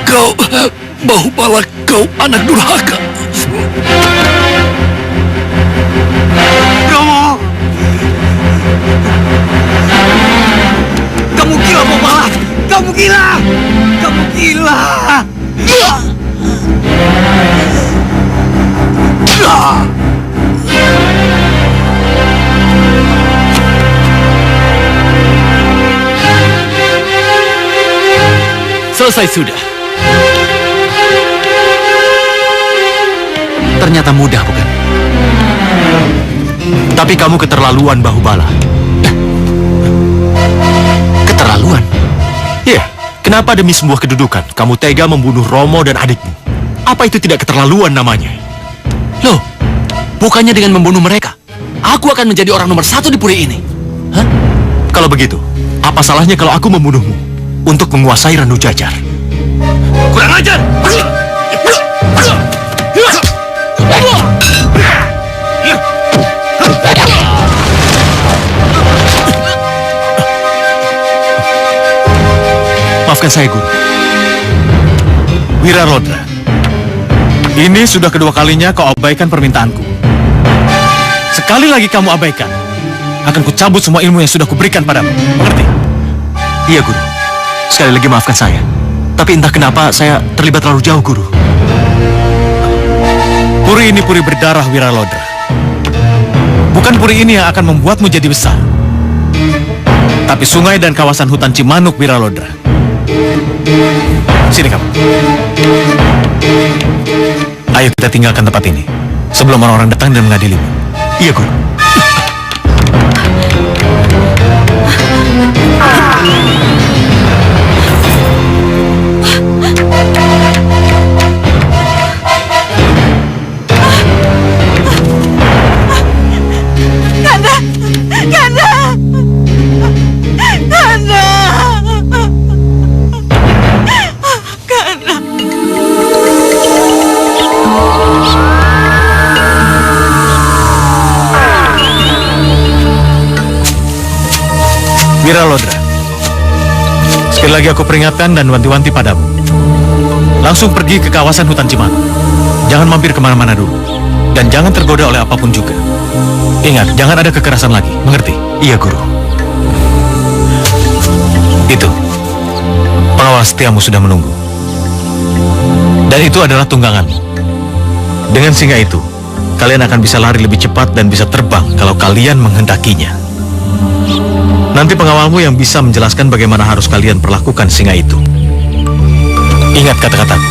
Kau, Bahubala, kau anak durhaka. Romo! Kamu gila, Bahubala! Kamu gila! Kamu gila! Selesai sudah. Ternyata mudah, bukan? Tapi kamu keterlaluan, Bahubala. Keterlaluan? Ya, kenapa demi sebuah kedudukan kamu tega membunuh Romo dan adikmu? Apa itu tidak keterlaluan namanya? Loh, bukannya dengan membunuh mereka, aku akan menjadi orang nomor 1 di puri ini. Hah? Kalau begitu, apa salahnya kalau aku membunuhmu untuk menguasai Randu Jajar? Kurang ajar! Maafkan saya, Guru. Wiralodra, ini sudah kedua kalinya kau abaikan permintaanku. Sekali lagi kamu abaikan, akan kucabut semua ilmu yang sudah kuberikan padamu. Mengerti? Iya, Guru. Sekali lagi maafkan saya. Tapi entah kenapa saya terlibat terlalu jauh, Guru. Puri ini puri berdarah, Wiralodra. Bukan puri ini yang akan membuatmu jadi besar, tapi sungai dan kawasan hutan Cimanuk, Wiralodra. Sini kamu. Ayo kita tinggalkan tempat ini sebelum orang-orang datang dan mengadilimu. Iya, Guru. Kanda! Kanda! Kanda! Kanda! Wiralodra, sekali lagi aku peringatkan dan wanti-wanti padamu. Langsung pergi ke kawasan hutan Cimanuk. Jangan mampir kemana-mana dulu. Dan jangan tergoda oleh apapun juga. Ingat, jangan ada kekerasan lagi. Mengerti? Iya, Guru. Itu. Pengawal setiamu sudah menunggu. Dan itu adalah tungganganmu. Dengan singa itu, kalian akan bisa lari lebih cepat dan bisa terbang kalau kalian menghendakinya. Nanti pengawalmu yang bisa menjelaskan bagaimana harus kalian perlakukan singa itu. Ingat kata-kataku.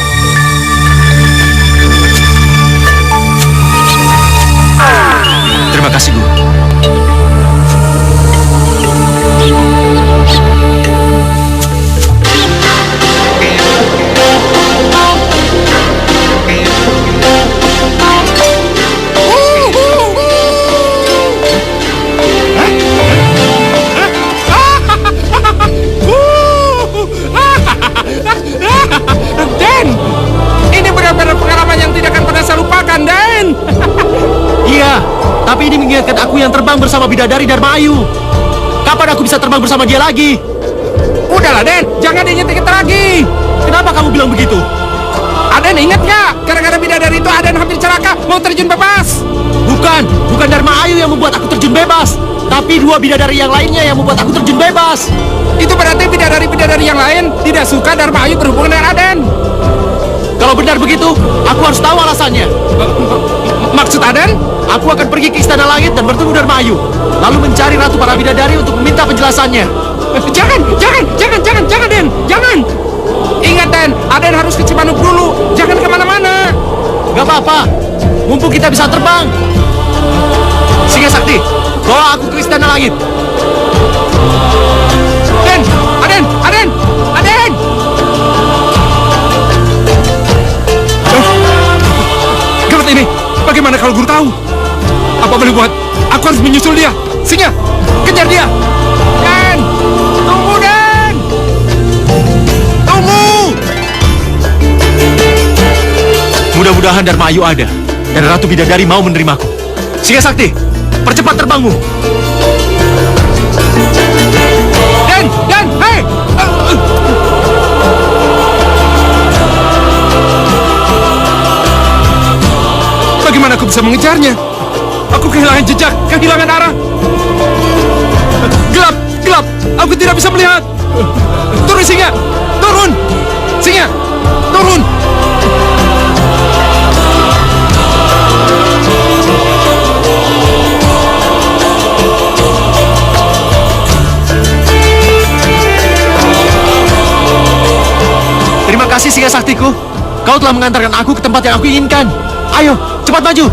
Terima kasih, Guru. Den, ini benar-benar pengalaman yang tidak akan pernah saya lupakan, Den. Iya, tapi ini mengingatkan aku yang terbang bersama Bidadari Dharma Ayu. Kapan aku bisa terbang bersama dia lagi? Udahlah, Den, jangan diinget-inget lagi. Kenapa kamu bilang begitu? Aden ingat nggak? Gara-gara bidadari itu Aden hampir celaka, mau terjun bebas. Bukan Dharma Ayu yang membuat aku terjun bebas, tapi dua bidadari yang lainnya yang membuat aku terjun bebas. Itu berarti bidadari-bidadari yang lain tidak suka Dharma Ayu berhubungan dengan Aden. Kalau benar begitu, aku harus tahu alasannya. Maksud Aden? Aku akan pergi ke Istana Langit dan bertemu Dharma Ayu, lalu mencari Ratu para Bidadari untuk meminta penjelasannya. Jangan, Den, jangan. Ingat, Den, Aden harus ke Cimanuk dulu, jangan kemana-mana. Gak apa-apa, mumpung kita bisa terbang. Singa Sakti, bawa aku ke Istana Langit. Den, Aden. Gawat ini, bagaimana kalau guru tahu? Apa boleh buat? Aku harus menyusul dia. Singa, kejar dia. Den, tunggu, Den. Tunggu. Mudah-mudahan Dharma Ayu ada dan Ratu Bidadari mau menerimaku. Singa Sakti, percepat terbangmu. Dan, hei! Bagaimana aku bisa mengejarnya? Aku kehilangan jejak, kehilangan arah. Gelap, aku tidak bisa melihat. Turun singa, turun! Singa, turun! Terima kasih Singa Saktiku. Kau telah mengantarkan aku ke tempat yang aku inginkan. Ayo, cepat maju.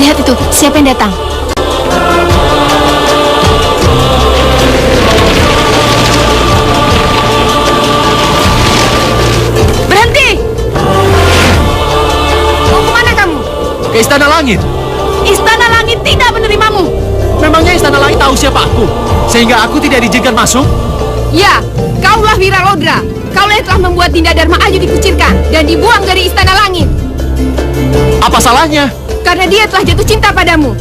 Lihat itu, siapa yang datang? Berhenti! Mau kemana kamu? Ke Istana Langit. Istana Langit tidak menerimamu. Memangnya Istana Langit tahu siapa aku? Sehingga aku tidak diizinkan masuk? Ya, kaulah Wiralodra. Kaulah yang telah membuat Dinda Dharma Ayu dikucilkan dan dibuang dari Istana Langit. Apa salahnya? Karena dia telah jatuh cinta padamu.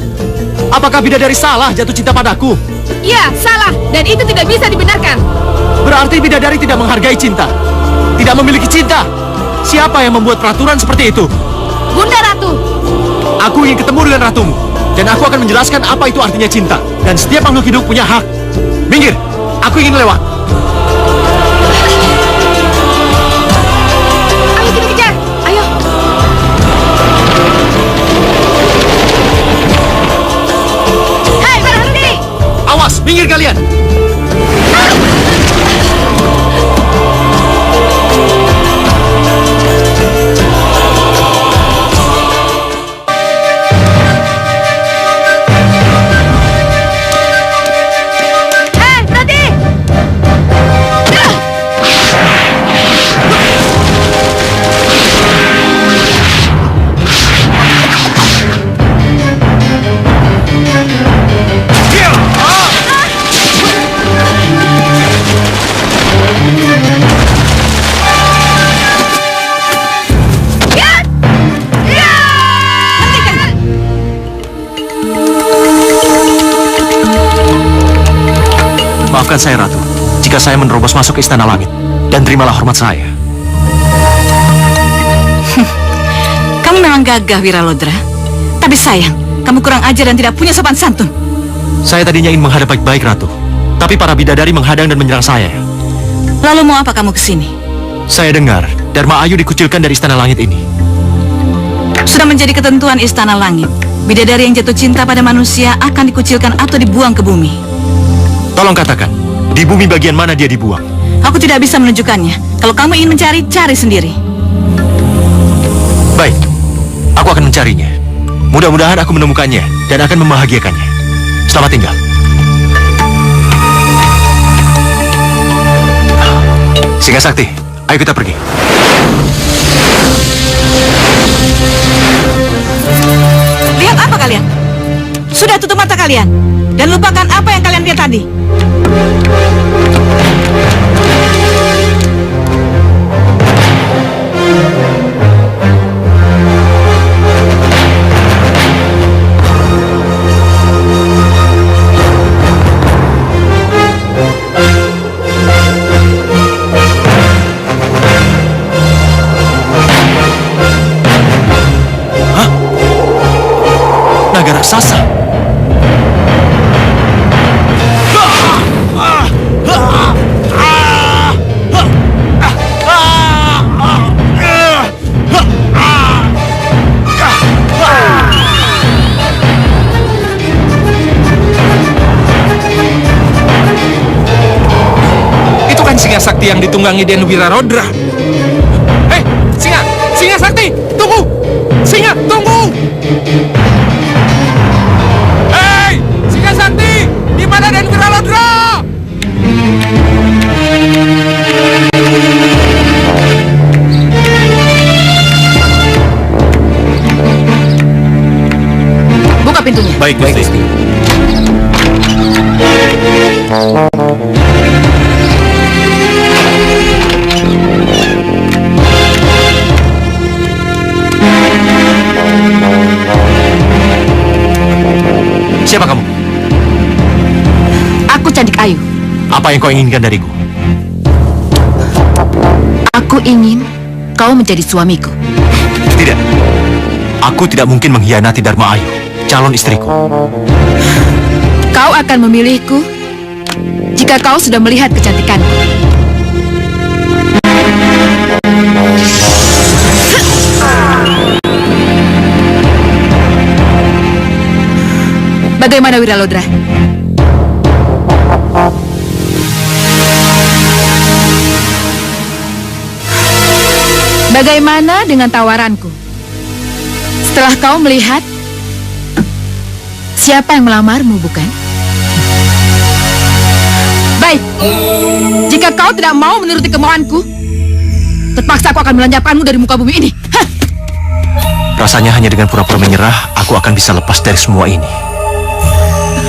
Apakah Bidadari salah jatuh cinta padaku? Ya, salah. Dan itu tidak bisa dibenarkan. Berarti Bidadari tidak menghargai cinta, tidak memiliki cinta. Siapa yang membuat peraturan seperti itu? Bunda Ratu. Aku ingin ketemu dengan ratumu, dan aku akan menjelaskan apa itu artinya cinta. Dan setiap makhluk hidup punya hak. Minggir, aku ingin lewat. Ayo kita kejar. Ayo. Hei, berhenti. Awas, minggir kalian. Maafkan saya, Ratu, jika saya menerobos masuk ke Istana Langit. Dan terimalah hormat saya. Kamu memang gagah, Wiralodra. Tapi sayang, kamu kurang ajar dan tidak punya sopan santun. Saya tadinya ingin menghadap baik-baik, Ratu. Tapi para bidadari menghadang dan menyerang saya. Lalu mau apa kamu kesini? Saya dengar, Dharma Ayu dikucilkan dari Istana Langit ini. Sudah menjadi ketentuan Istana Langit. Bidadari yang jatuh cinta pada manusia akan dikucilkan atau dibuang ke bumi. Tolong katakan, di bumi bagian mana dia dibuang? Aku tidak bisa menunjukkannya. Kalau kamu ingin mencari, cari sendiri. Baik, aku akan mencarinya. Mudah-mudahan aku menemukannya dan akan membahagiakannya. Selamat tinggal. Singa Sakti, ayo kita pergi. Lihat apa kalian? Sudah tutup mata kalian dan lupakan apa yang kalian lihat tadi. Hah? Naga raksasa? Itu kan Singa Sakti yang ditunggangi Den Wiralodra. Hei, Singa Sakti, tunggu! Singa, tunggu! Hei, Singa Sakti, di mana Den Wiralodra? Buka pintunya. Baik, Gusti. cantik Ayu. Apa yang kau inginkan dariku? Aku ingin kau menjadi suamiku. Tidak. Aku tidak mungkin mengkhianati Dharma Ayu, calon istriku. Kau akan memilihku jika kau sudah melihat kecantikanku. Bagaimana Wiralodra? Bagaimana dengan tawaranku? Setelah kau melihat siapa yang melamarmu, bukan? Baik, jika kau tidak mau menuruti kemauanku, terpaksa aku akan melenyapkanmu dari muka bumi ini. Hah! Rasanya hanya dengan pura-pura menyerah, aku akan bisa lepas dari semua ini.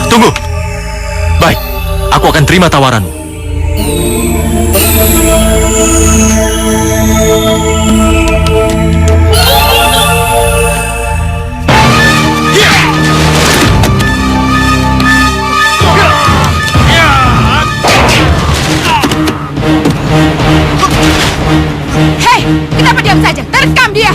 Tunggu. Baik, aku akan terima tawaranmu. Hei, kenapa diam saja? Terkam dia!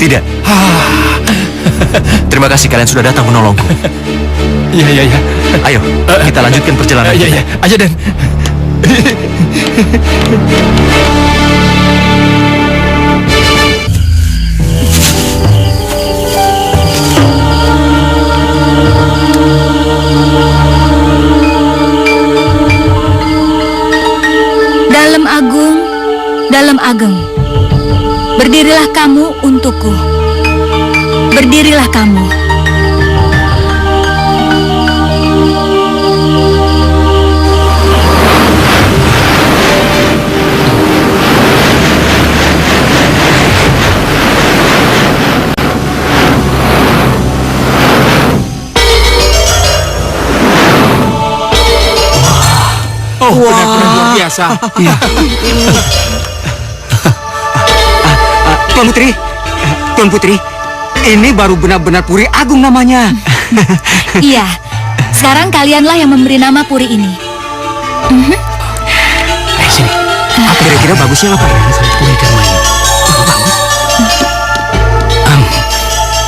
Tidak. Terima kasih kalian sudah datang menolongku. Iya. Ayo, kita lanjutkan perjalanan. Iya. Ayo, Den. Dalam Ageng, berdirilah kamu untukku. Berdirilah kamu. Oh, benar-benar luar biasa. Iya. Tuan Putri, ini baru benar-benar Puri Agung namanya. Iya, sekarang kalianlah yang memberi nama Puri ini. Sini, apa kira-kira bagusnya apa ya? Puri Darmayu. Bagus.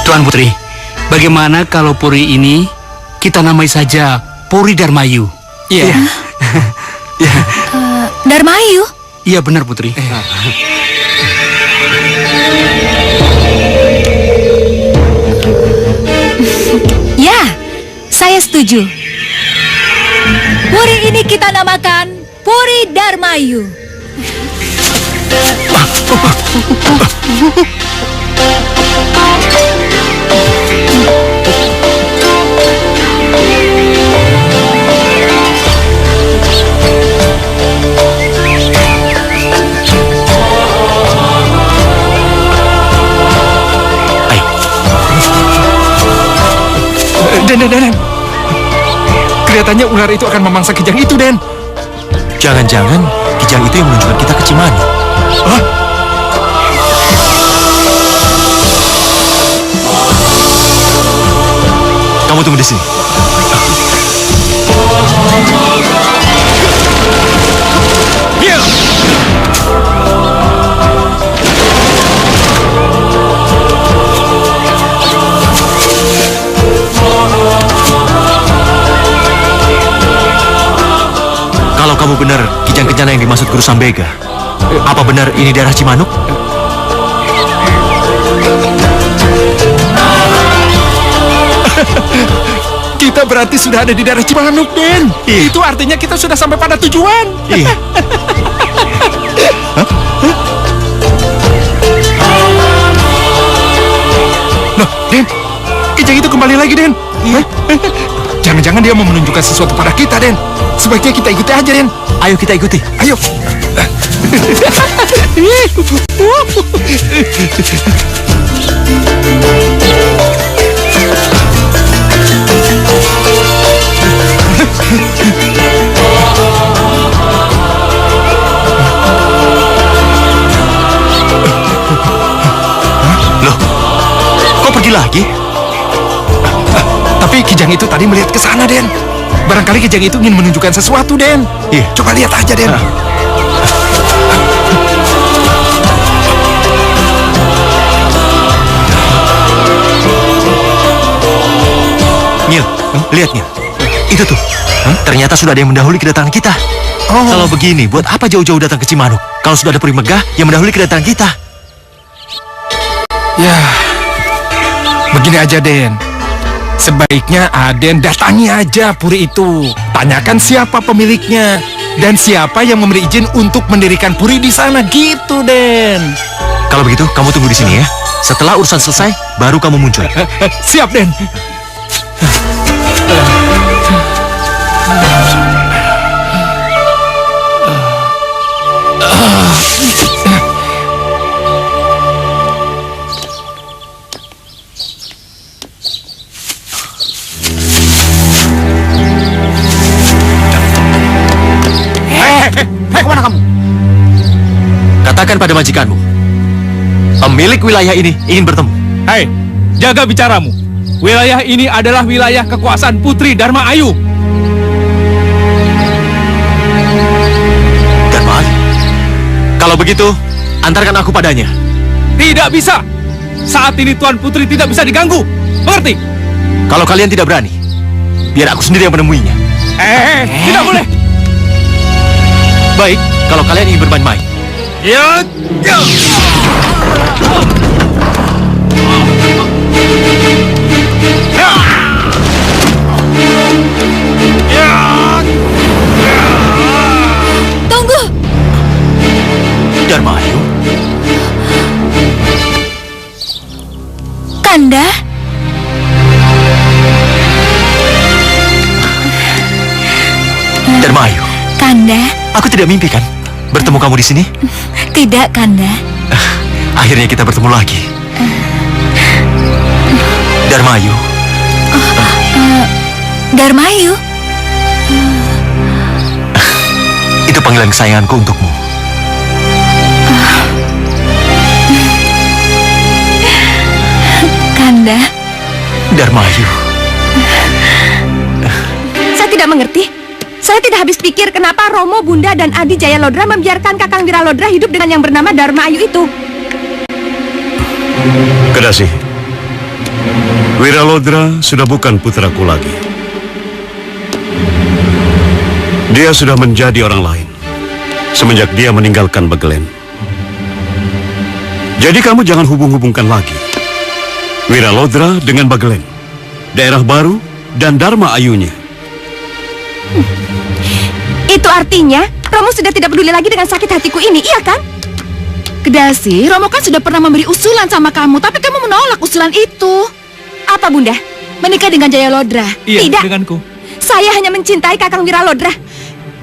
Tuan Putri, bagaimana kalau Puri ini kita namai saja Puri Darmayu? Iya. Darmayu? Iya benar Putri. Ya, saya setuju. Puri ini kita namakan Puri Darmayu. Kelihatannya ular itu akan memangsa Kijang itu, Den. Jangan-jangan Kijang itu yang menunjukkan kita ke Cimanuk. Hah? Kamu tunggu di sini. Kalau kamu benar Kijang Kencana yang dimaksud Guru Sambega, apa benar ini daerah Cimanuk? Kita berarti sudah ada di daerah Cimanuk, Den. Iya. Itu artinya kita sudah sampai pada tujuan. Iya. Loh, Den, Kijang itu kembali lagi, Den. Jangan-jangan dia mau menunjukkan sesuatu pada kita, Den. Sebaiknya kita ikuti aja, Den. Ayo kita ikuti. Ayo. Loh, kok pergi lagi? Tapi Kijang itu tadi melihat ke sana, Den. Barangkali Kijang itu ingin menunjukkan sesuatu, Den. Iya. Coba lihat aja, Den. Nyil, lihat Nyil. Itu tuh. Ternyata sudah ada yang mendahului kedatangan kita. Kalau begini, buat apa jauh-jauh datang ke Cimanuk? Kalau sudah ada peri megah yang mendahului kedatangan kita. Ya, begini aja, Den. Sebaiknya Aden datangi aja puri itu. Tanyakan siapa pemiliknya dan siapa yang memberi izin untuk mendirikan puri di sana gitu, Den. Kalau begitu, kamu tunggu di sini ya. Setelah urusan selesai, baru kamu muncul. Siap, Den. Kemana kamu? Katakan pada majikanmu, pemilik wilayah ini ingin bertemu. Hei, jaga bicaramu. Wilayah ini adalah wilayah kekuasaan Putri Dharma Ayu. Dharma Ayu? Kalau begitu, antarkan aku padanya. Tidak bisa. Saat ini Tuan Putri tidak bisa diganggu. Mengerti? Kalau kalian tidak berani, biar aku sendiri yang menemuinya. Tidak boleh. Baik, kalau kalian ingin bermain-main. Ya. Tunggu. Dharma Ayu, Kanda. Dharma Ayu, Kanda. aku tidak mimpi kan bertemu kamu di sini? Tidak, Kanda. Akhirnya kita bertemu lagi. Dharma Ayu, Dharmayu. itu panggilan kesayanganku untukmu. Kanda. Dharma Ayu. Saya tidak mengerti. Saya tidak habis pikir kenapa Romo, Bunda, dan Adi Jayalodra membiarkan Kakang Wiralodra hidup dengan yang bernama Dharma Ayu itu. Kedasi, Wiralodra sudah bukan putraku lagi. Dia sudah menjadi orang lain semenjak dia meninggalkan Begelen. Jadi kamu jangan hubung-hubungkan lagi Wiralodra dengan Begelen, daerah baru, dan Dharma Ayunya. Itu artinya Romo sudah tidak peduli lagi dengan sakit hatiku ini, iya kan? Kedasi, Romo kan sudah pernah memberi usulan sama kamu, tapi kamu menolak usulan itu. Apa, Bunda? Menikah dengan Jayalodra. Iya, Tidak. denganku. Saya hanya mencintai Kakang Wiralodra.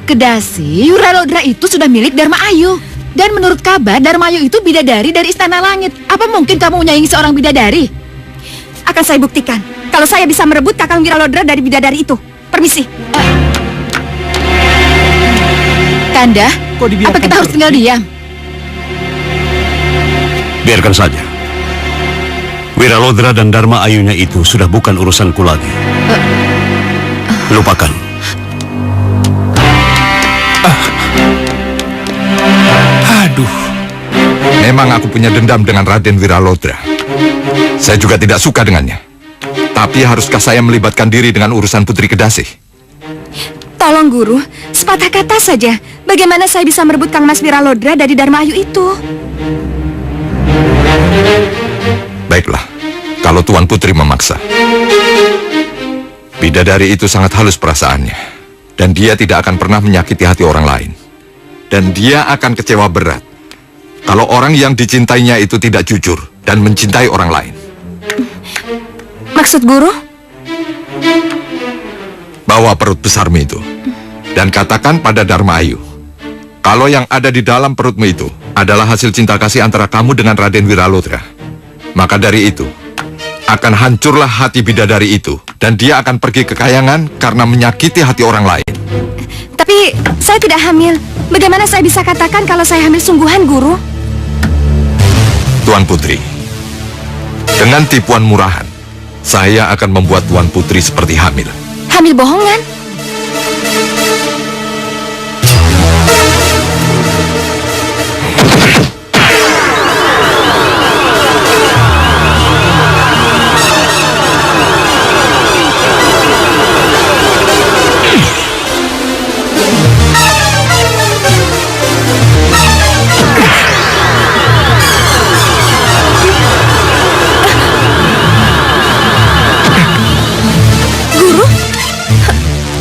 Kedasi, Wiralodra itu sudah milik Dharma Ayu. Dan menurut kabar, Dharma Ayu itu bidadari dari Istana Langit. Apa mungkin kamu menyayangi seorang bidadari? Akan saya buktikan kalau saya bisa merebut Kakang Wiralodra dari bidadari itu. Permisi. Kanda, Kok dibiarkan apa kita harus tinggal diam? Biarkan saja. Wiralodra dan Dharma Ayunya itu sudah bukan urusanku lagi. Lupakan. Aduh. Memang aku punya dendam dengan Raden Wiralodra. Saya juga tidak suka dengannya. Tapi haruskah saya melibatkan diri dengan urusan Putri Kedasih? Tolong guru, sepatah kata saja. Bagaimana saya bisa merebut Kang Mas Wiralodra dari Dharma Ayu itu? Baiklah, kalau Tuan Putri memaksa. Bidadari itu sangat halus perasaannya. Dan dia tidak akan pernah menyakiti hati orang lain. Dan dia akan kecewa berat kalau orang yang dicintainya itu tidak jujur dan mencintai orang lain. Maksud guru? Bawa perut besarmu itu dan katakan pada Dharma Ayu, kalau yang ada di dalam perutmu itu adalah hasil cinta kasih antara kamu dengan Raden Wiralodra, maka dari itu akan hancurlah hati bidadari itu dan dia akan pergi ke kayangan karena menyakiti hati orang lain. Tapi saya tidak hamil. Bagaimana saya bisa katakan kalau saya hamil sungguhan, guru? Tuan Putri, dengan tipuan murahan, saya akan membuat Tuan Putri seperti hamil. Hamil bohongan?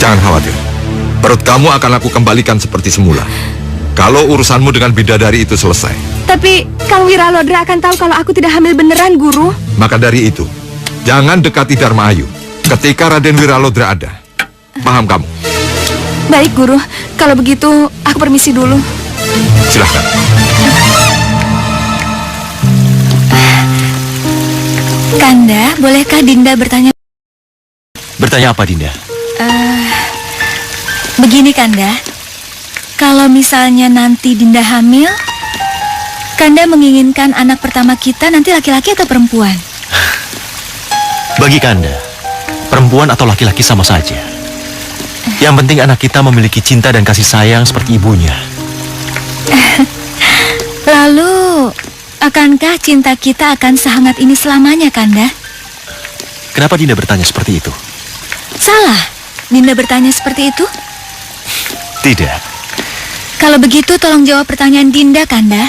Jangan khawatir, perut kamu akan aku kembalikan seperti semula kalau urusanmu dengan bidadari itu selesai. Tapi Kang Wiralodra akan tahu kalau aku tidak hamil beneran, guru. Maka dari itu, jangan dekati Dharma Ayu ketika Raden Wiralodra ada. Paham kamu? Baik, guru. Kalau begitu, aku permisi dulu. Silahkan. Kanda, bolehkah Dinda bertanya? Bertanya apa, Dinda? Begini Kanda, kalau misalnya nanti Dinda hamil, Kanda menginginkan anak pertama kita nanti laki-laki atau perempuan? Bagi Kanda, perempuan atau laki-laki sama saja. Yang penting anak kita memiliki cinta dan kasih sayang seperti ibunya. Lalu, akankah cinta kita akan sehangat ini selamanya, Kanda? Kenapa Dinda bertanya seperti itu? Salah, Dinda bertanya seperti itu? Tidak. Kalau begitu, tolong jawab pertanyaan Dinda, Kanda.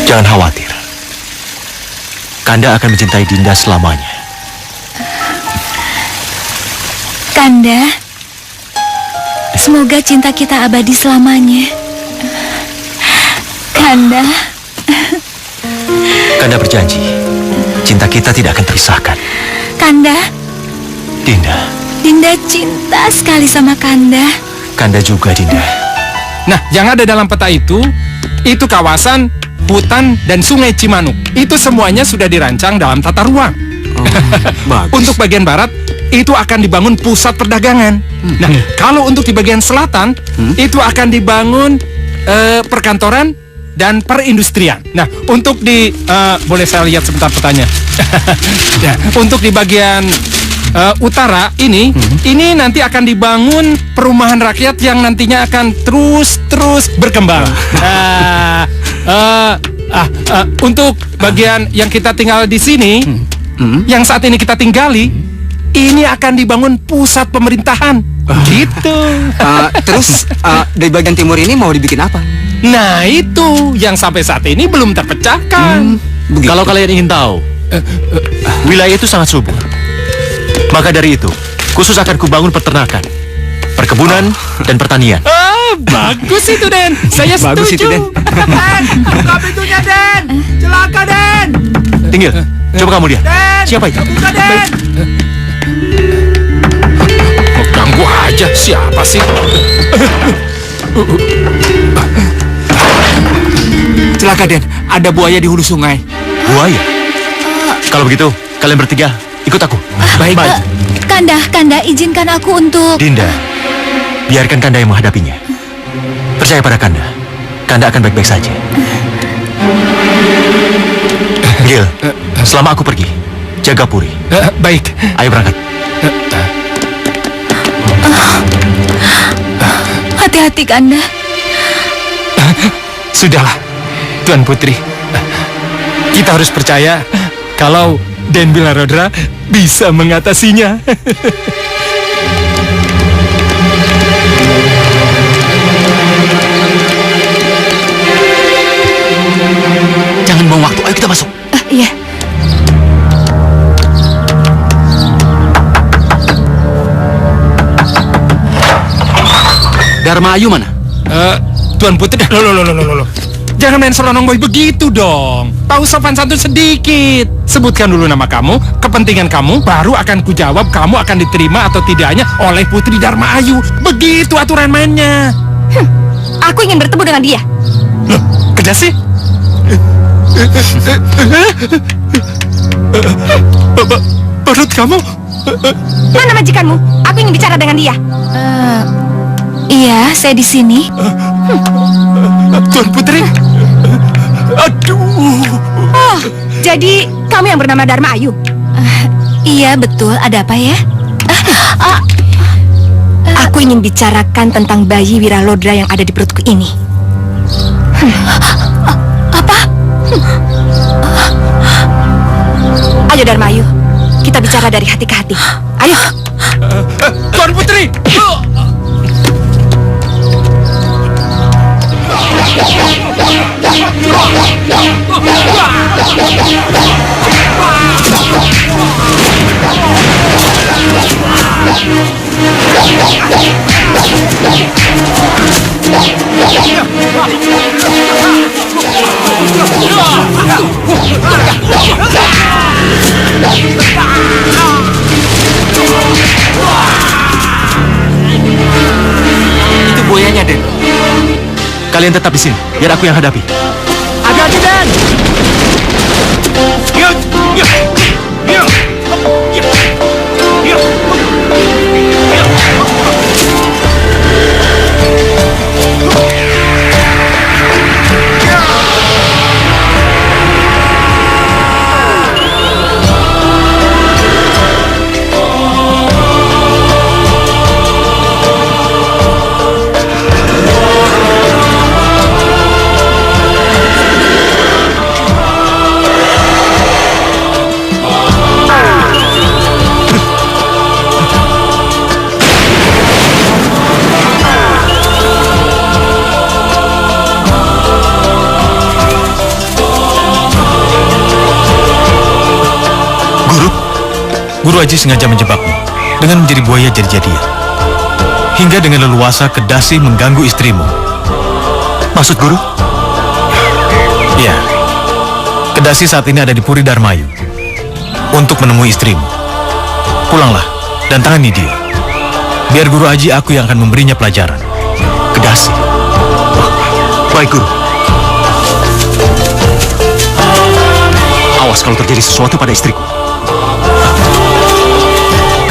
Jangan khawatir. Kanda akan mencintai Dinda selamanya. Kanda, semoga cinta kita abadi selamanya. Kanda. Kanda berjanji, cinta kita tidak akan terpisahkan. Kanda. Dinda. Dinda cinta sekali sama Kanda. Kanda juga, Dinda. Nah, yang ada dalam peta itu kawasan, hutan, dan sungai Cimanuk. Itu semuanya sudah dirancang dalam tata ruang. Bagus. Untuk bagian barat, itu akan dibangun pusat perdagangan. Nah, kalau untuk di bagian selatan, itu akan dibangun perkantoran dan perindustrian. Nah, untuk di boleh saya lihat sebentar petanya. Ya, untuk di bagian utara ini nanti akan dibangun perumahan rakyat yang nantinya akan terus berkembang. Untuk bagian yang kita tinggal di sini, yang saat ini kita tinggali, ini akan dibangun pusat pemerintahan. Gitu. Terus dari bagian timur ini mau dibikin apa? Nah, itu yang sampai saat ini belum terpecahkan. Kalau kalian ingin tahu, wilayah itu sangat subur. Maka dari itu, khusus akan kubangun peternakan, perkebunan, dan pertanian. Bagus itu, Den. Saya setuju. Bagus itu, Den. Den, buka pintunya, Den. Celaka, Den. Tinggal, coba kamu lihat. Siapa itu? Buka, Den. Ganggu aja, siapa sih? Celaka, Den. Ada buaya di hulu sungai. Buaya. Kalau begitu, kalian bertiga ikut aku. Baik. Kanda, izinkan aku untuk... Dinda, biarkan Kanda yang menghadapinya. Percaya pada Kanda. Kanda akan baik-baik saja. Gil, selama aku pergi, jaga Puri. Baik. Ayo berangkat. Hati-hati, Kanda. Sudahlah, Tuan Putri. Kita harus percaya kalau Den Wiradodra bisa mengatasinya. Jangan buang waktu, ayo kita masuk. Iya. Dharma Ayu mana? Tuan Putri, loh. Jangan main seronong boy begitu dong. Tahu sopan santun sedikit. Sebutkan dulu nama kamu, kepentingan kamu, baru akan kujawab kamu akan diterima atau tidaknya oleh Putri Dharma Ayu. Begitu aturan mainnya. Aku ingin bertemu dengan dia. Loh, Kedasi? Perut kamu? Mana majikanmu? Aku ingin bicara dengan dia. Iya, saya di sini. Tuan Putri? Aduh. Oh, jadi kamu yang bernama Dharma Ayu? Iya, betul. Ada apa ya? Aku ingin bicarakan tentang bayi Wiralodra yang ada di perutku ini. Apa? Ayo Dharma Ayu, kita bicara dari hati ke hati. Ayo. Tuan Putri! Itu buayanya, Den. Kalian tetap di sini, biar aku yang hadapi. Hati-hati, Den! Guru Aji sengaja menjebakmu dengan menjadi buaya jadi-jadian. Hingga dengan leluasa Kedasi mengganggu istrimu. Maksud Guru? Iya. Kedasi saat ini ada di Puri Dharmayu untuk menemui istrimu. Pulanglah dan tangani dia. Biar Guru Aji aku yang akan memberinya pelajaran. Kedasi. Baik, Guru. Awas kalau terjadi sesuatu pada istriku.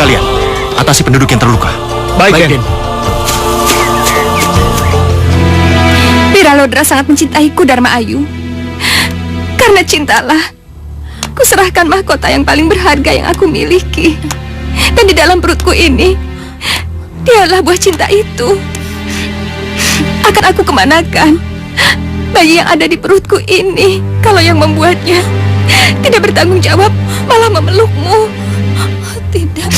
Kalian, atasi penduduk yang terluka. Baik, Den. Wiralodra sangat mencintaiku, Dharma Ayu. Karena cintalah, kuserahkan mahkota yang paling berharga yang aku miliki. Dan di dalam perutku ini, dialah buah cinta itu. Akan aku kemanakan bayi yang ada di perutku ini kalau yang membuatnya tidak bertanggung jawab, malah memelukmu? Tidak.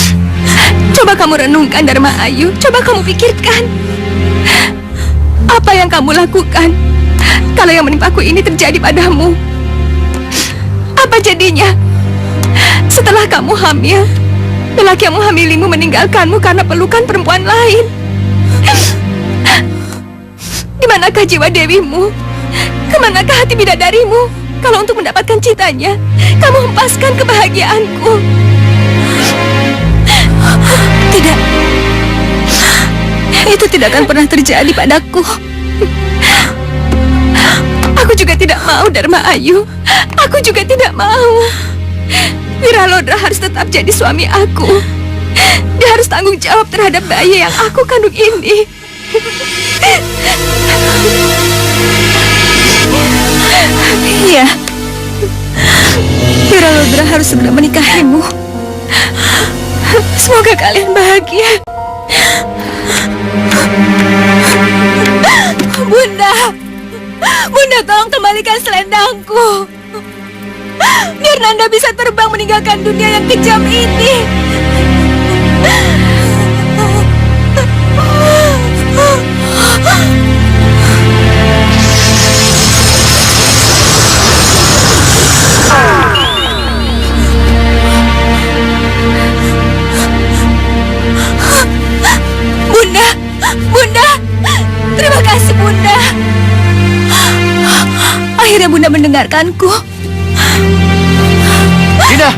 Coba kamu renungkan, Dharma Ayu. Coba kamu pikirkan. Apa yang kamu lakukan kalau yang menimpaku ini terjadi padamu? Apa jadinya? Setelah kamu hamil, lelaki yang menghamilimu meninggalkanmu karena pelukan perempuan lain. Di manakah jiwa dewimu? Kemanakah hati bidadarimu? Kalau untuk mendapatkan cintanya, kamu hempaskan kebahagiaanku. Tidak. Itu tidak akan pernah terjadi padaku. Aku juga tidak mau, Dharma Ayu. Aku juga tidak mau. Wiralodra harus tetap jadi suami aku. Dia harus tanggung jawab terhadap bayi yang aku kandung ini. Iya, Wiralodra harus segera menikahimu. Semoga kalian bahagia. Bunda, Bunda tolong kembalikan selendangku. Biar Nanda bisa terbang meninggalkan dunia yang kejam ini. Bunda, Bunda, terima kasih Bunda. Akhirnya Bunda mendengarkanku. Tidak.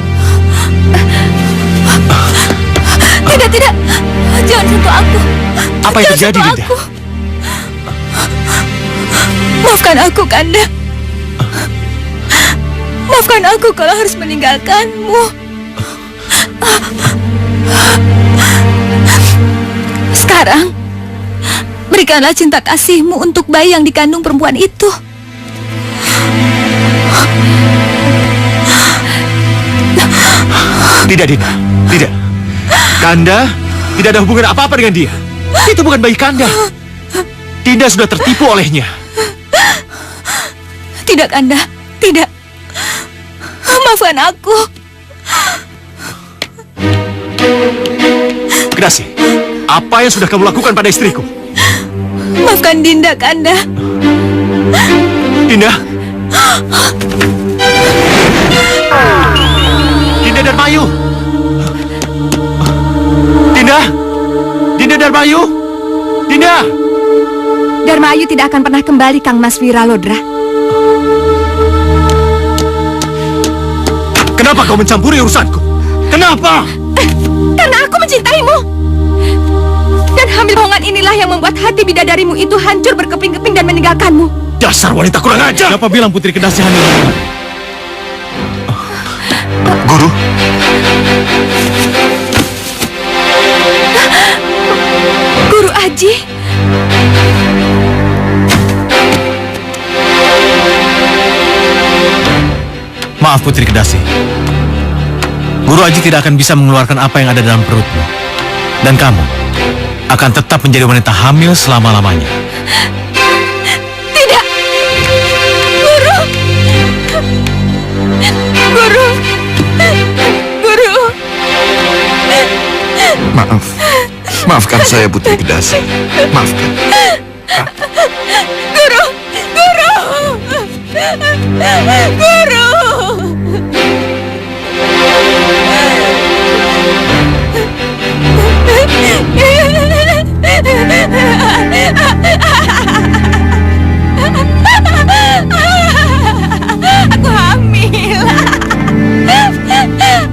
Tidak, jangan sentuh aku. Apa yang terjadi, Dinda? Maafkan aku, Kanda. Maafkan aku kalau harus meninggalkanmu. Sekarang, berikanlah cinta kasihmu untuk bayi yang dikandung perempuan itu. Tidak, Dinda. Tidak. Kanda tidak ada hubungan apa-apa dengan dia. Itu bukan bayi Kanda. Dinda sudah tertipu olehnya. Tidak, Kanda. Tidak. Maafkan aku. Kedasi, apa yang sudah kamu lakukan pada istriku? Maafkan Dinda, Kanda. Dinda? Dinda Darmayu? Dinda? Dinda Darmayu? Dinda? Darmayu tidak akan pernah kembali, Kang Mas Wiralodra. Kenapa kau mencampuri urusanku? Kenapa? Karena aku mencintaimu. Dan hamil bohongan inilah yang membuat hati bidadarimu itu hancur berkeping-keping dan meninggalkanmu. Dasar wanita kurang ajar! Siapa bilang Putri Kedasi hamil? Guru? Guru Aji? Maaf Putri Kedasi. Guru Aji tidak akan bisa mengeluarkan apa yang ada dalam perutmu. Dan kamu akan tetap menjadi wanita hamil selama-lamanya. Tidak! Guru! Guru! Guru! Maafkan saya Putri Kedasi. Maafkan. Guru! Guru! Guru! Aku hamil.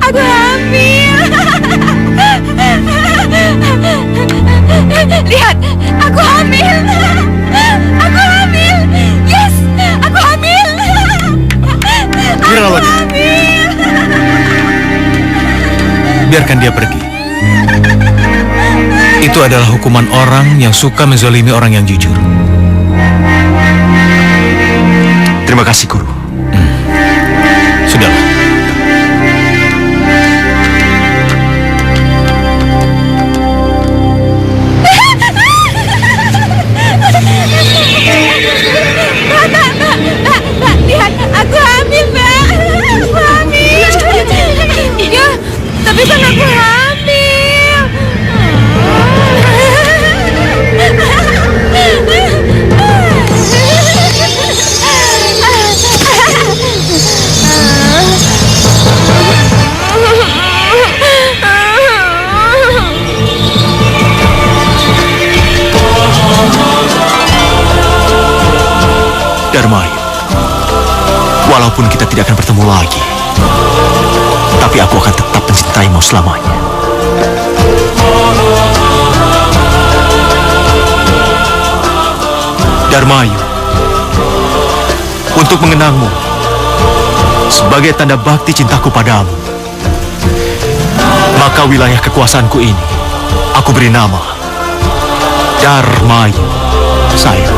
Aku hamil. Lihat, aku hamil. Aku hamil. Yes, aku hamil. Aku hamil. Biarkan dia pergi. Itu adalah hukuman orang yang suka menzalimi orang yang jujur. Terima kasih, Guru. Sudahlah. Mbak, lihat, aku hamil, Mbak. Aku hamil. Iya, tapi kan aku hamil. Darmayu, walaupun kita tidak akan bertemu lagi, tapi aku akan tetap mencintaimu selamanya. Darmayu, untuk mengenangmu sebagai tanda bakti cintaku padamu, Maka wilayah kekuasaanku ini aku beri nama Darmayu. Sayang,